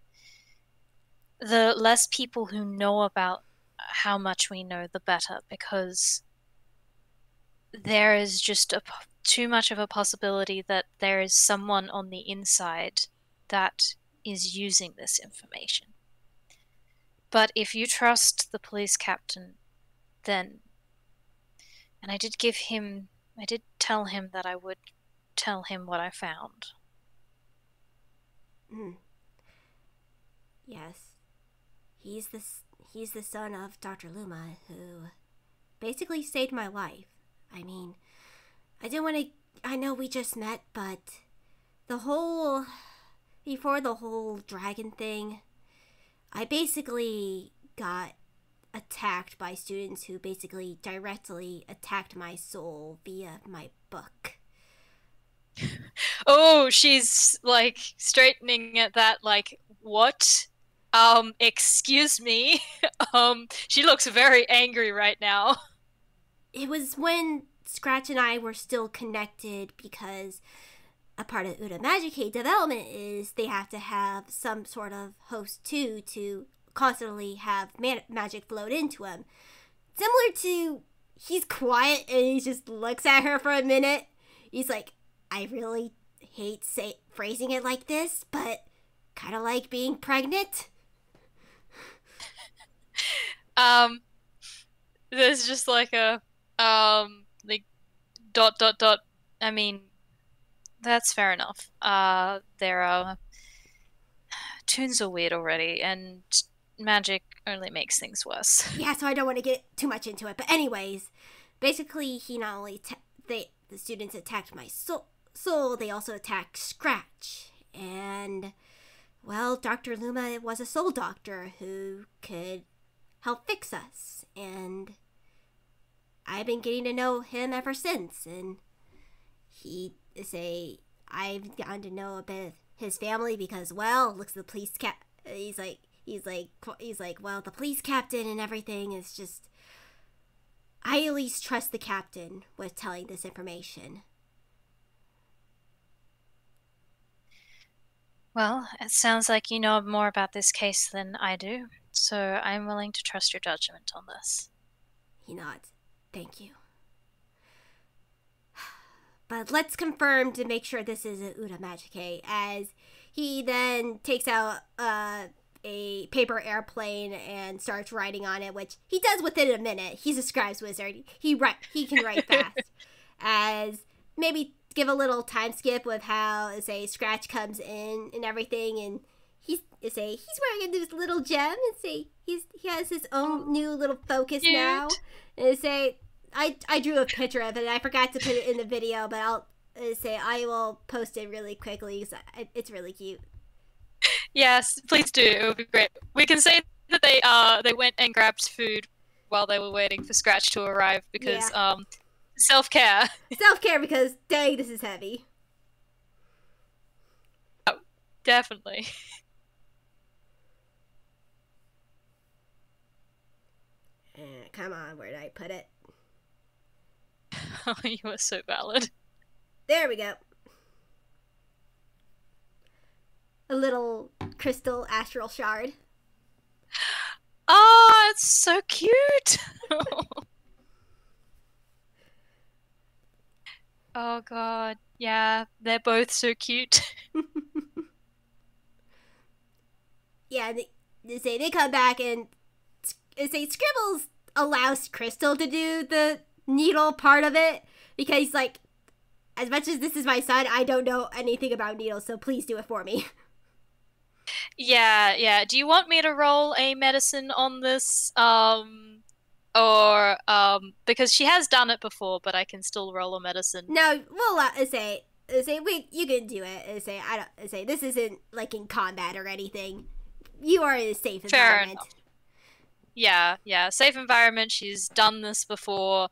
the less people who know about how much we know, the better, because there is just too much of a possibility that there is someone on the inside that is using this information. But if you trust the police captain, then... And I did tell him that I would tell him what I found. Yes. He's the son of Dr. Luma, who basically saved my life. I mean, I know we just met, but before the whole dragon thing, I basically got attacked by students who basically directly attacked my soul via my book. Oh, she's like straightening at that, like, what? Excuse me? She looks very angry right now. It was when Scratch and I were still connected, because a part of Uda Magicae development is they have to have some sort of host too to constantly have magic flowed into him. Similar to, he's quiet and he just looks at her for a minute. He's like, I really hate phrasing it like this, but kind of like being pregnant. There's just like a like ... I mean, that's fair enough. There are... Toons are weird already, and magic only makes things worse. Yeah, so I don't want to get too much into it. But anyways, basically, he not only the students attacked my soul, they also attacked Scratch. And, well, Dr. Luma was a soul doctor who could help fix us. And I've been getting to know him ever since. And I've gotten to know a bit of his family because, well, looks at the police he's like, well, the police captain and everything is just... I at least trust the captain with telling this information. Well, it sounds like you know more about this case than I do, so I'm willing to trust your judgment on this. He nods. Thank you. But let's confirm to make sure this is a Uda Magicae, as he then takes out a paper airplane and starts writing on it, which he does within a minute. He's a scribes wizard. He can write fast. As maybe give a little time skip with how, say, Scratch comes in and everything, and he's wearing this little gem, and say he has his own new little focus now, and say I drew a picture of it and I forgot to put it in the video, but I'll say I will post it really quickly because it's really cute. Yes, please do. It would be great. We can say that they went and grabbed food while they were waiting for Scratch to arrive because self-care. Self-care, because dang, this is heavy. Oh, definitely. Come on, where did I put it? Oh, you are so valid. There we go. A little crystal astral shard. Oh, it's so cute. Oh god, yeah, they're both so cute. Yeah, they come back and say Scribbles allows Crystal to do the needle part of it because, like, as much as this is my son, I don't know anything about needles, so please do it for me. Yeah. Do you want me to roll a medicine on this? Because she has done it before, but I can still roll a medicine. No, we'll say you can do it. I don't say this isn't like in combat or anything. You are in a safe environment. Yeah, safe environment. She's done this before,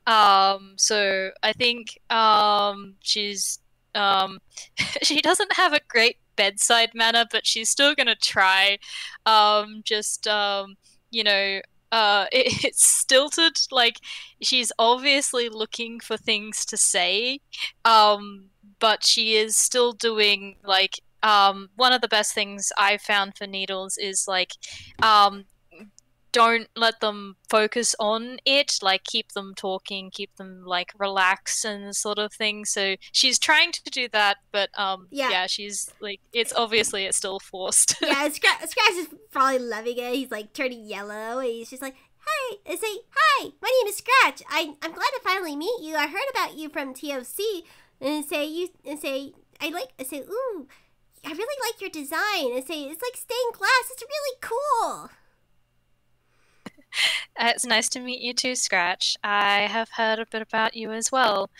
so I think she's she doesn't have a great bedside manner, but she's still gonna try. It's stilted. Like she's obviously looking for things to say, but she is still doing like one of the best things I've found for needles is like don't let them focus on it, like keep them talking, keep them like relaxed and sort of thing. So she's trying to do that, but she's like it's still forced. Yeah, Scratch is probably loving it. He's like turning yellow and he's just like, hi, my name is Scratch. I'm glad to finally meet you. I heard about you from TOC and ooh, I really like your design. And say it's like stained glass. It's really cool. It's nice to meet you too, Scratch. I have heard a bit about you as well.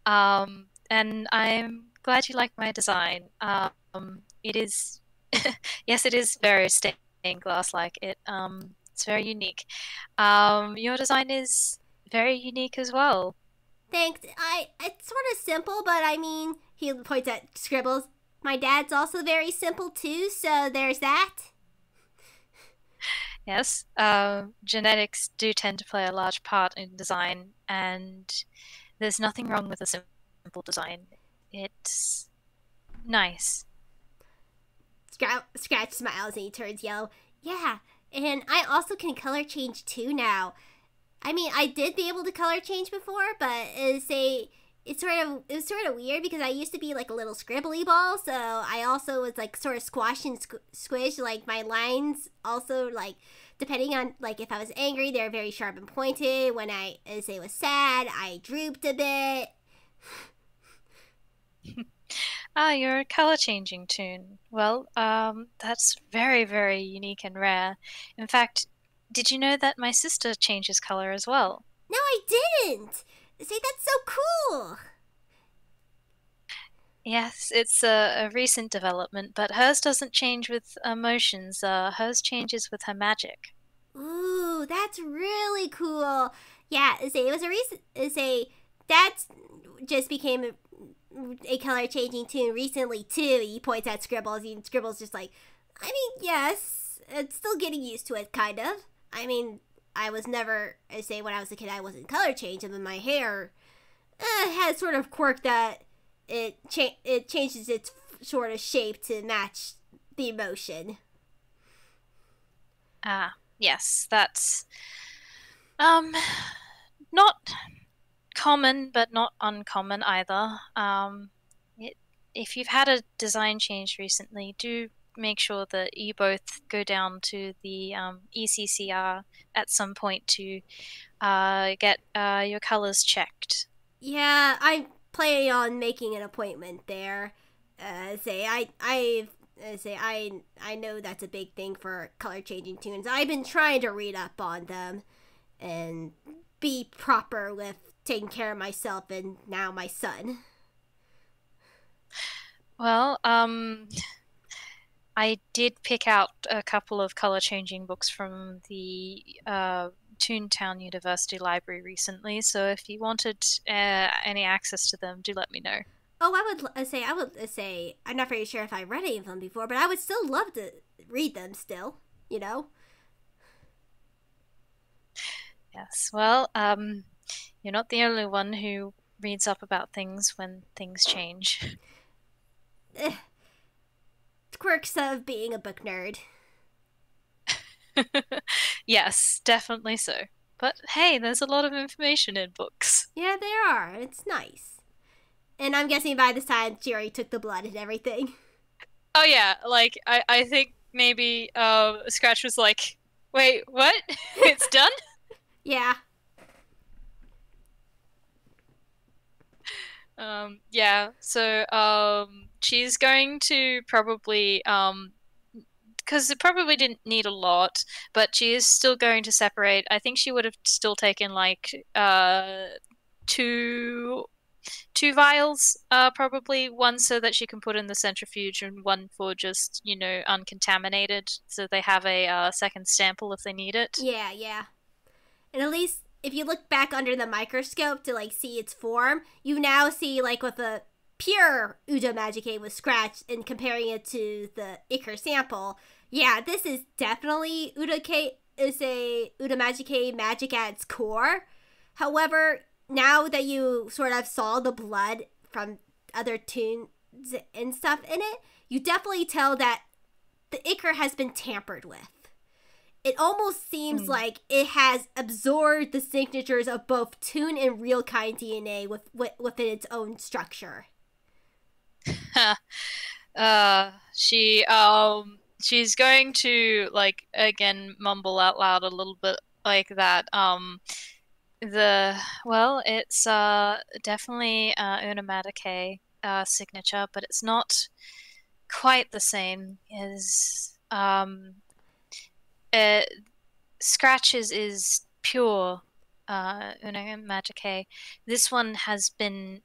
And I'm glad you like my design. It is, yes, it is very stained glass-like. It's very unique. Your design is very unique as well. Thanks. It's sort of simple, but I mean, he points at Scribbles. My dad's also very simple too, so there's that. Yes, genetics do tend to play a large part in design, and there's nothing wrong with a simple design. It's nice. Scratch smiles and he turns yellow. Yeah, and I also can color change too now. I mean, I did be able to color change before, but it was sort of weird because I used to be like a little scribbly ball, so I also was like sort of squashed and squished. Like my lines also, like depending on like if I was angry, they're very sharp and pointed. When I was sad, I drooped a bit. You're a color changing toon. Well, that's very, very unique and rare. In fact, did you know that my sister changes color as well? No, I didn't. See, that's so cool. Yes, it's a recent development, but hers doesn't change with emotions. Hers changes with her magic. Ooh, that's really cool. Yeah, it was a recent. That's just became a color changing toon recently too. He points at Scribbles, and Scribbles just like, I mean, yes, it's still getting used to it, kind of. I mean, I was never, I say when I was a kid, I wasn't color changed, and then my hair has sort of quirk that it changes its sort of shape to match the emotion. Ah, yes, that's not common, but not uncommon either. It, if you've had a design change recently, do make sure that you both go down to the ECCR at some point to get your colors checked. Yeah, I'm planning on making an appointment there. Say I know that's a big thing for color changing tunes. I've been trying to read up on them and be proper with taking care of myself and now my son. Well, I did pick out a couple of color changing books from the Toontown University Library recently, so if you wanted any access to them, do let me know. Oh, I would say I'm not very sure if I read any of them before, but I would still love to read them still. You know. Yes, well, you're not the only one who reads up about things when things change. Eh, quirks of being a book nerd. Yes, definitely so. But hey, there's a lot of information in books. Yeah, there are. It's nice. And I'm guessing by this time Jerry took the blood and everything. Oh yeah, like I think maybe Scratch was like, "Wait, what? It's done?" Yeah. Yeah, so she's going to probably because it probably didn't need a lot, but she is still going to separate. I think she would have still taken like two vials, probably one so that she can put in the centrifuge and one for just, uncontaminated, so they have a second sample if they need it. Yeah, yeah. And at least if you look back under the microscope to like see its form, you now see like with a pure Udo Magic with Scratch and comparing it to the Ichor sample. Yeah, this is definitely Udo Magic magic at its core. However, now that you sort of saw the blood from other tunes and stuff in it, you definitely tell that the Ichor has been tampered with. It almost seems like it has absorbed the signatures of both Toon and Real Kind DNA within its own structure. She's going to like again mumble out loud a little bit like that. It's definitely Unamatake signature, but it's not quite the same as Scratches is pure Unamatake. This one has been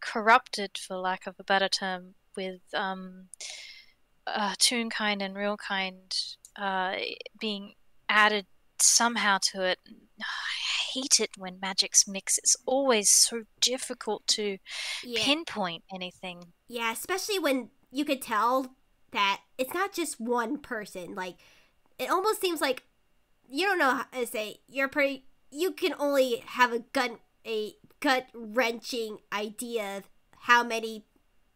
corrupted, for lack of a better term, with Toon Kind and Real Kind being added somehow to it. I hate it when magics mix. It's always so difficult to pinpoint anything. Yeah, especially when you could tell that it's not just one person. Like, it almost seems like you don't know how to say you can only have a gut wrenching idea of how many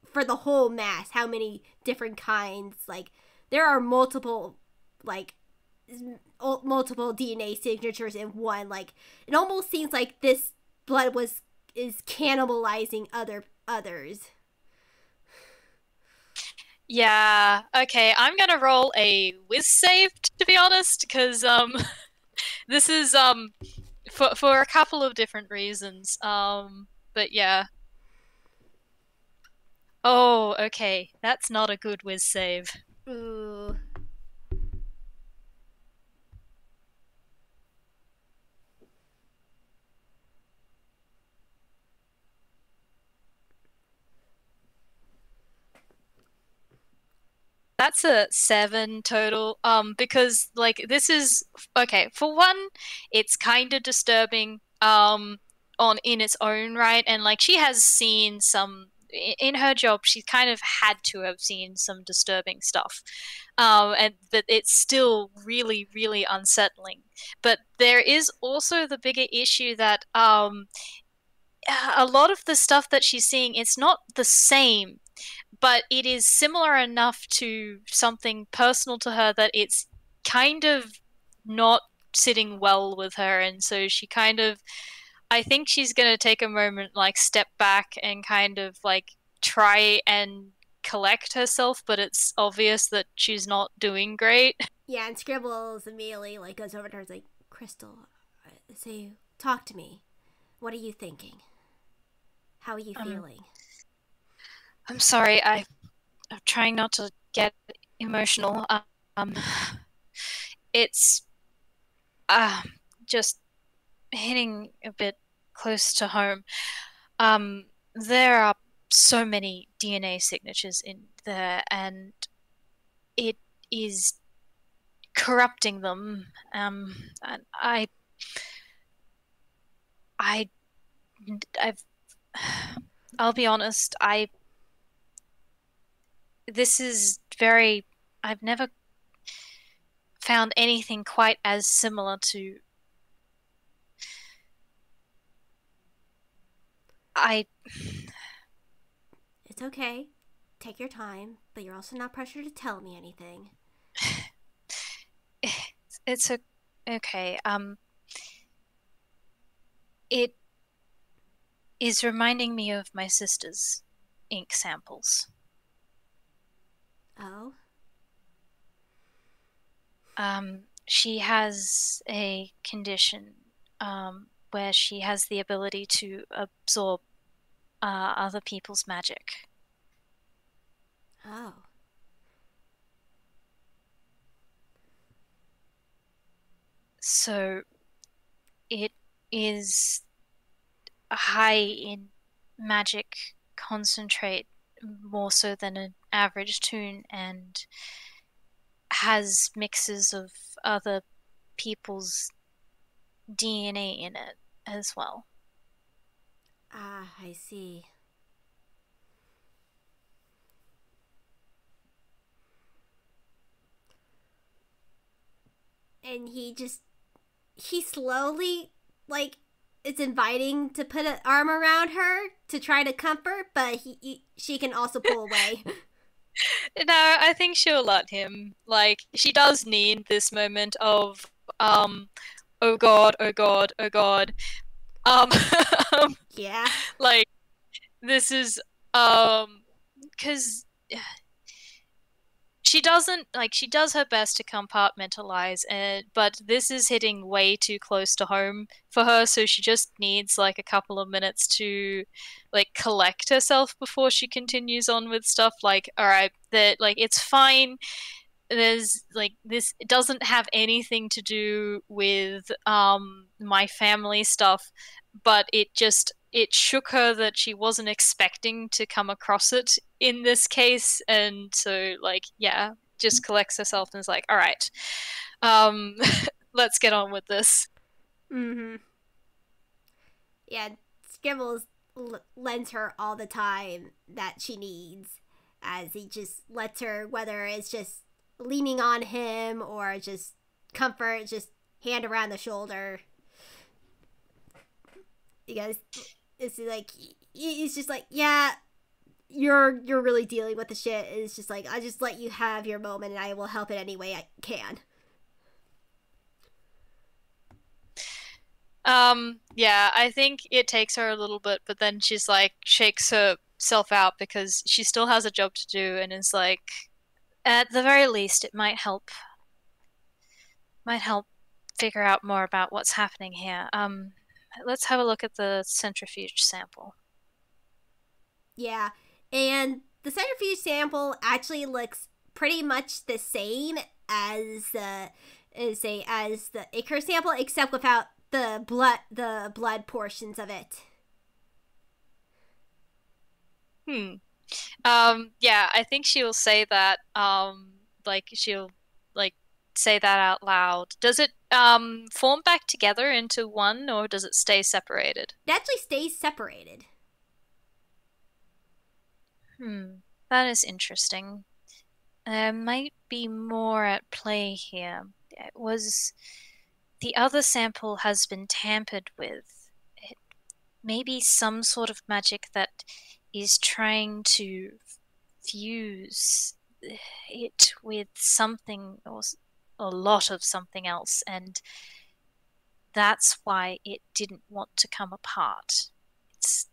for the whole mass, how many different kinds. Like, there are multiple DNA signatures in one. Like, it almost seems like this blood is cannibalizing others. Yeah, okay, I'm gonna roll a whiz save, to be honest, because this is for a couple of different reasons. But yeah. Oh, okay, that's not a good whiz save. Ooh. That's a 7 total. Because like this is okay. For one, it's kind of disturbing. On in its own right, and like she has seen some in her job, she kind of had to have seen some disturbing stuff, and that it's still really, really unsettling. But there is also the bigger issue that a lot of the stuff that she's seeing, it's not the same, but it is similar enough to something personal to her that it's kind of not sitting well with her, and so she kind of, I think she's going to take a moment, like step back and kind of like try and collect herself, but it's obvious that she's not doing great. Yeah, and Scribbles immediately like goes over to her and is like, Crystal, say, talk to me. What are you thinking? How are you feeling? I'm sorry, I'm trying not to get emotional. Um, it's just hitting a bit close to home. There are so many DNA signatures in there, and it is corrupting them. And I, I've, I'll be honest. This is very. I've never found anything quite as similar to. I. It's okay. Take your time, but you're also not pressured to tell me anything. It's okay. It is reminding me of my sister's ink samples. Oh? She has a condition where she has the ability to absorb other people's magic. Oh. So it is high in magic concentrate, more so than an average toon, and has mixes of other people's DNA in it as well. Ah, I see. And he slowly, like, it's inviting to put an arm around her to try to comfort, but she can also pull away. No, I think she'll let him. Like, she does need this moment of, oh god, oh god, oh god. Um, Yeah. like, this is, because she doesn't, like, she does her best to compartmentalize, but this is hitting way too close to home for her, so she just needs, like, a couple of minutes to, like, collect herself before she continues on with stuff. Like, alright, that, like, it's fine. There's like this, it doesn't have anything to do with my family stuff, but it shook her that she wasn't expecting to come across it in this case, and so, like, yeah, just collects herself and is like, all right, um let's get on with this. Mm-hmm. Yeah, Scribbles lends her all the time that she needs, as he just lets her, whether it's just leaning on him or just comfort, just hand around the shoulder. Because it's like he's just like, yeah, you're really dealing with the shit. It's just like, I just let you have your moment, and I will help it any way I can. Yeah, I think it takes her a little bit, but then she's like shakes herself out because she still has a job to do, and is like, at the very least, it might help figure out more about what's happening here. Let's have a look at the centrifuge sample. Yeah, and the centrifuge sample actually looks pretty much the same as as the Icar sample, except without the blood portions of it. Hmm. Yeah, I think she'll say that. Like, she'll like say that out loud. Does it form back together into one, or does it stay separated? It actually stays separated. Hmm. That is interesting. There might be more at play here. It was the other sample has been tampered with. It may be some sort of magic that is trying to fuse it with something or a lot of something else, and that's why it didn't want to come apart. It's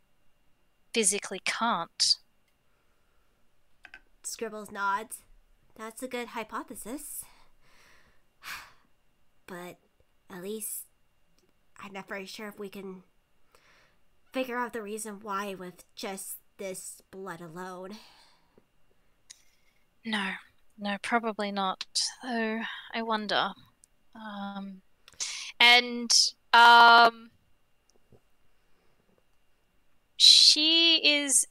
physically can't. Scribbles nods. That's a good hypothesis. But at least I'm not very sure if we can figure out the reason why with just this blood alone. No, no, probably not. Though I wonder. Um, and um, she is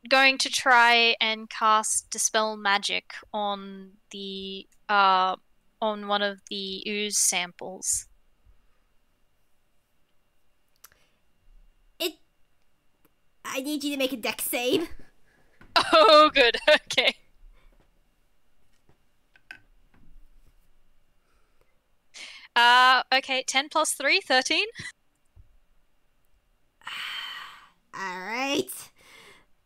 going to try and cast dispel magic on one of the ooze samples. It. I need you to make a dex save. Oh, good. Okay. Okay, 10 plus 3, 13. Alright.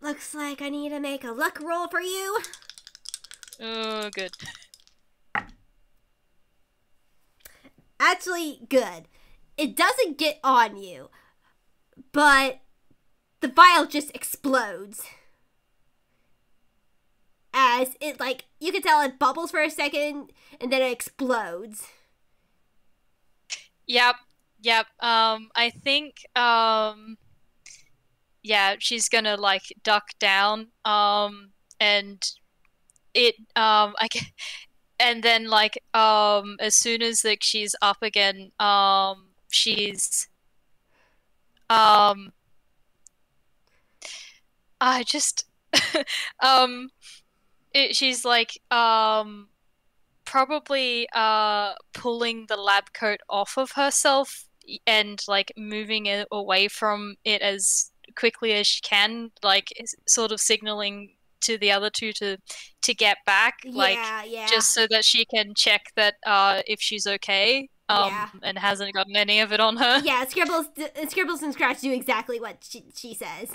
Looks like I need to make a luck roll for you. Oh, good. Actually, good. It doesn't get on you, but the vial just explodes. As it, like, you can tell it bubbles for a second and then it explodes. Yep, yep. I think, yeah, she's gonna like duck down, and it, and then like, as soon as like she's up again, she's, um, I just, um, she's like, probably pulling the lab coat off of herself and like moving it away from it as quickly as she can, like sort of signaling to the other two to get back, like Yeah. just so that she can check that if she's okay, Yeah. and hasn't gotten any of it on her. Yeah, Scribbles and Scratch do exactly what she says.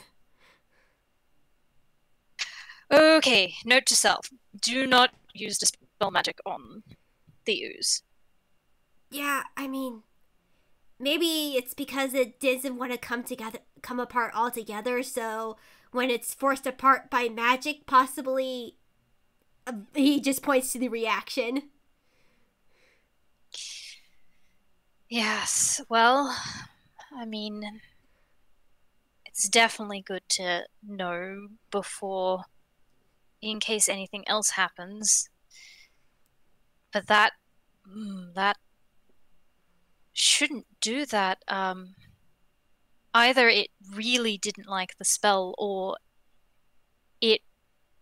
Okay, note to self: do not use dispel magic on the ooze. Yeah, I mean, maybe it's because it doesn't want to come apart altogether, so when it's forced apart by magic, possibly he just points to the reaction. Yes, well, I mean, it's definitely good to know before, in case anything else happens. But that shouldn't do that. Either it really didn't like the spell, or it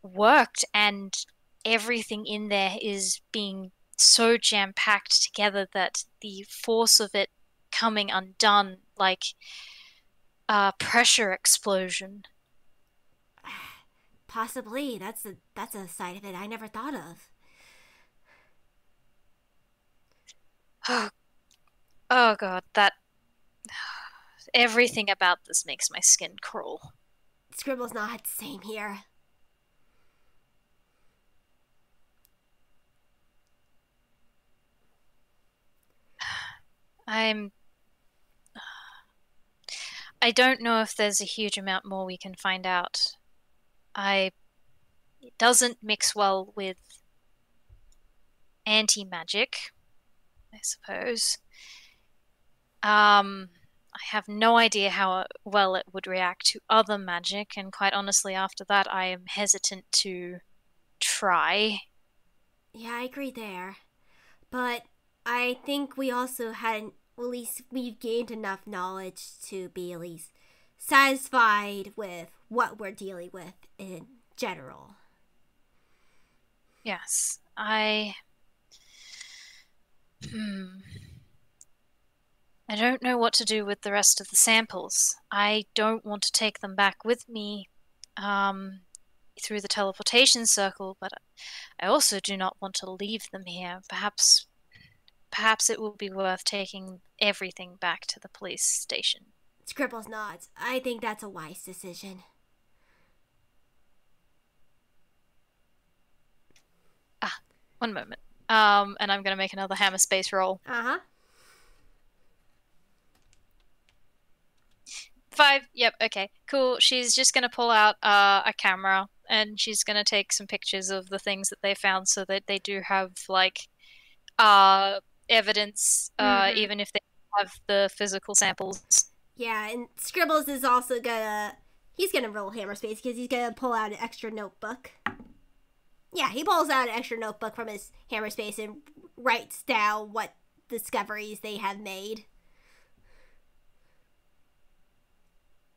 worked and everything in there is being so jam-packed together that the force of it coming undone, like a pressure explosion. Possibly that's a side of it I never thought of. Oh, oh god, that everything about this makes my skin crawl. Scribbles not same here. I'm I don't know if there's a huge amount more we can find out. I It doesn't mix well with anti-magic, I suppose. I have no idea how well it would react to other magic, and quite honestly, after that, I am hesitant to try. Yeah, I agree there. But I think we also had, at least we've gained enough knowledge to be at least satisfied with what we're dealing with in general. Yes, Hmm. I don't know what to do with the rest of the samples. I don't want to take them back with me through the teleportation circle, but I also do not want to leave them here. Perhaps it will be worth taking everything back to the police station. Scribbles nods. I think that's a wise decision. One moment. And I'm gonna make another hammer space roll. Uh-huh. 5. Yep. Okay. Cool. She's just gonna pull out a camera and she's gonna take some pictures of the things that they found, so that they do have like evidence, even if they have the physical samples. Yeah, and Scribbles is also he's gonna roll hammer space because he's gonna pull out an extra notebook. Yeah, he pulls out an extra notebook from his hammer space and writes down what discoveries they have made.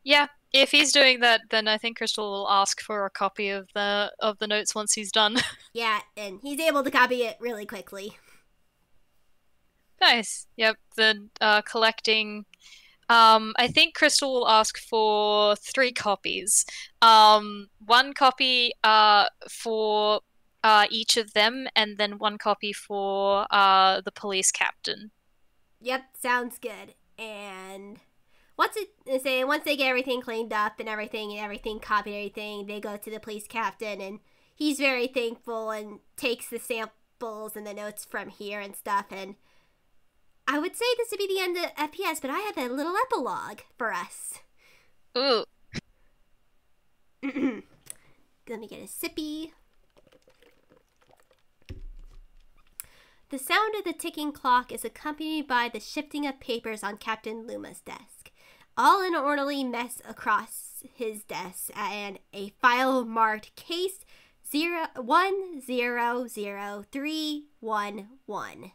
Yeah, if he's doing that, then I think Crystal will ask for a copy of the notes once he's done. Yeah, and he's able to copy it really quickly. Nice. Yep. Then collecting. I think Crystal will ask for 3 copies. 1 copy for each of them, and then 1 copy for the police captain. Yep, sounds good. And once they get everything cleaned up and everything copied, everything, they go to the police captain, and he's very thankful and takes the samples and the notes from here and stuff. And I would say this would be the end of FPS, but I have a little epilogue for us. Ooh. Let me get a sippy. The sound of the ticking clock is accompanied by the shifting of papers on Captain Luma's desk, all in an orderly mess across his desk, and a file marked case 100311.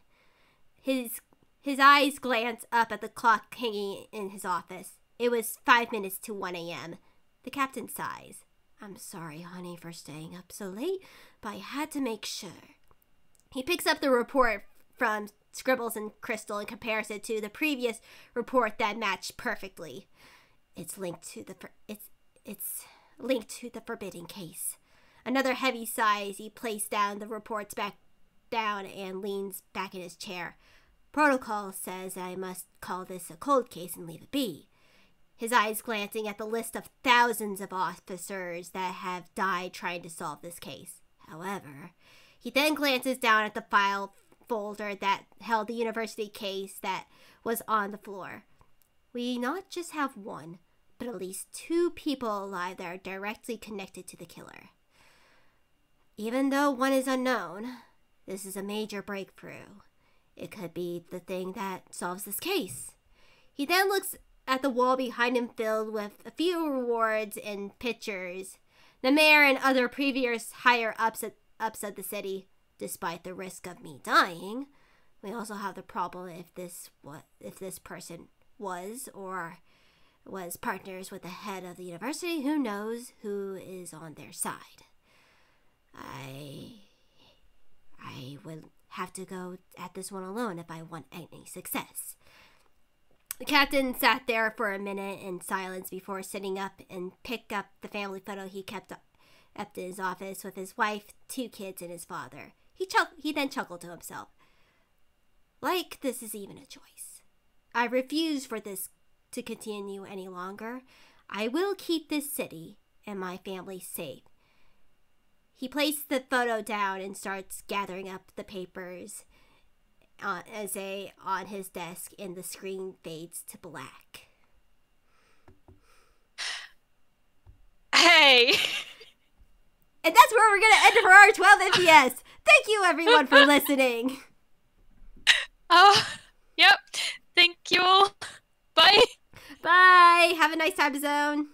His eyes glance up at the clock hanging in his office. It was 5 minutes to 1 a.m. The captain sighs. I'm sorry, honey, for staying up so late, but I had to make sure. He picks up the report from Scribbles and Crystal and compares it to the previous report that matched perfectly. It's linked to the forbidden case. Another heavy sigh as he places down the reports back down and leans back in his chair. Protocol says I must call this a cold case and leave it be. His eyes glancing at the list of thousands of officers that have died trying to solve this case. However, he then glances down at the file folder that held the university case that was on the floor. We not just have 1, but at least 2 people alive that are directly connected to the killer. Even though 1 is unknown, this is a major breakthrough. It could be the thing that solves this case. He then looks at the wall behind him filled with a few rewards and pictures. The mayor and other previous higher-ups of the city. Despite the risk of me dying, we also have the problem if this person was or was partners with the head of the university. Who knows who is on their side? I would have to go at this one alone if I want any success. The captain sat there for a minute in silence before sitting up and picked up the family photo he kept up in his office with his wife, 2 kids, and his father. He then chuckled to himself. Like this is even a choice. I refuse for this to continue any longer. I will keep this city and my family safe. He placed the photo down and starts gathering up the papers on his desk, and the screen fades to black. Hey! And that's where we're going to end it for our 12 FPS. Thank you, everyone, for listening. Yep. Thank you all. Bye. Bye. Have a nice time zone.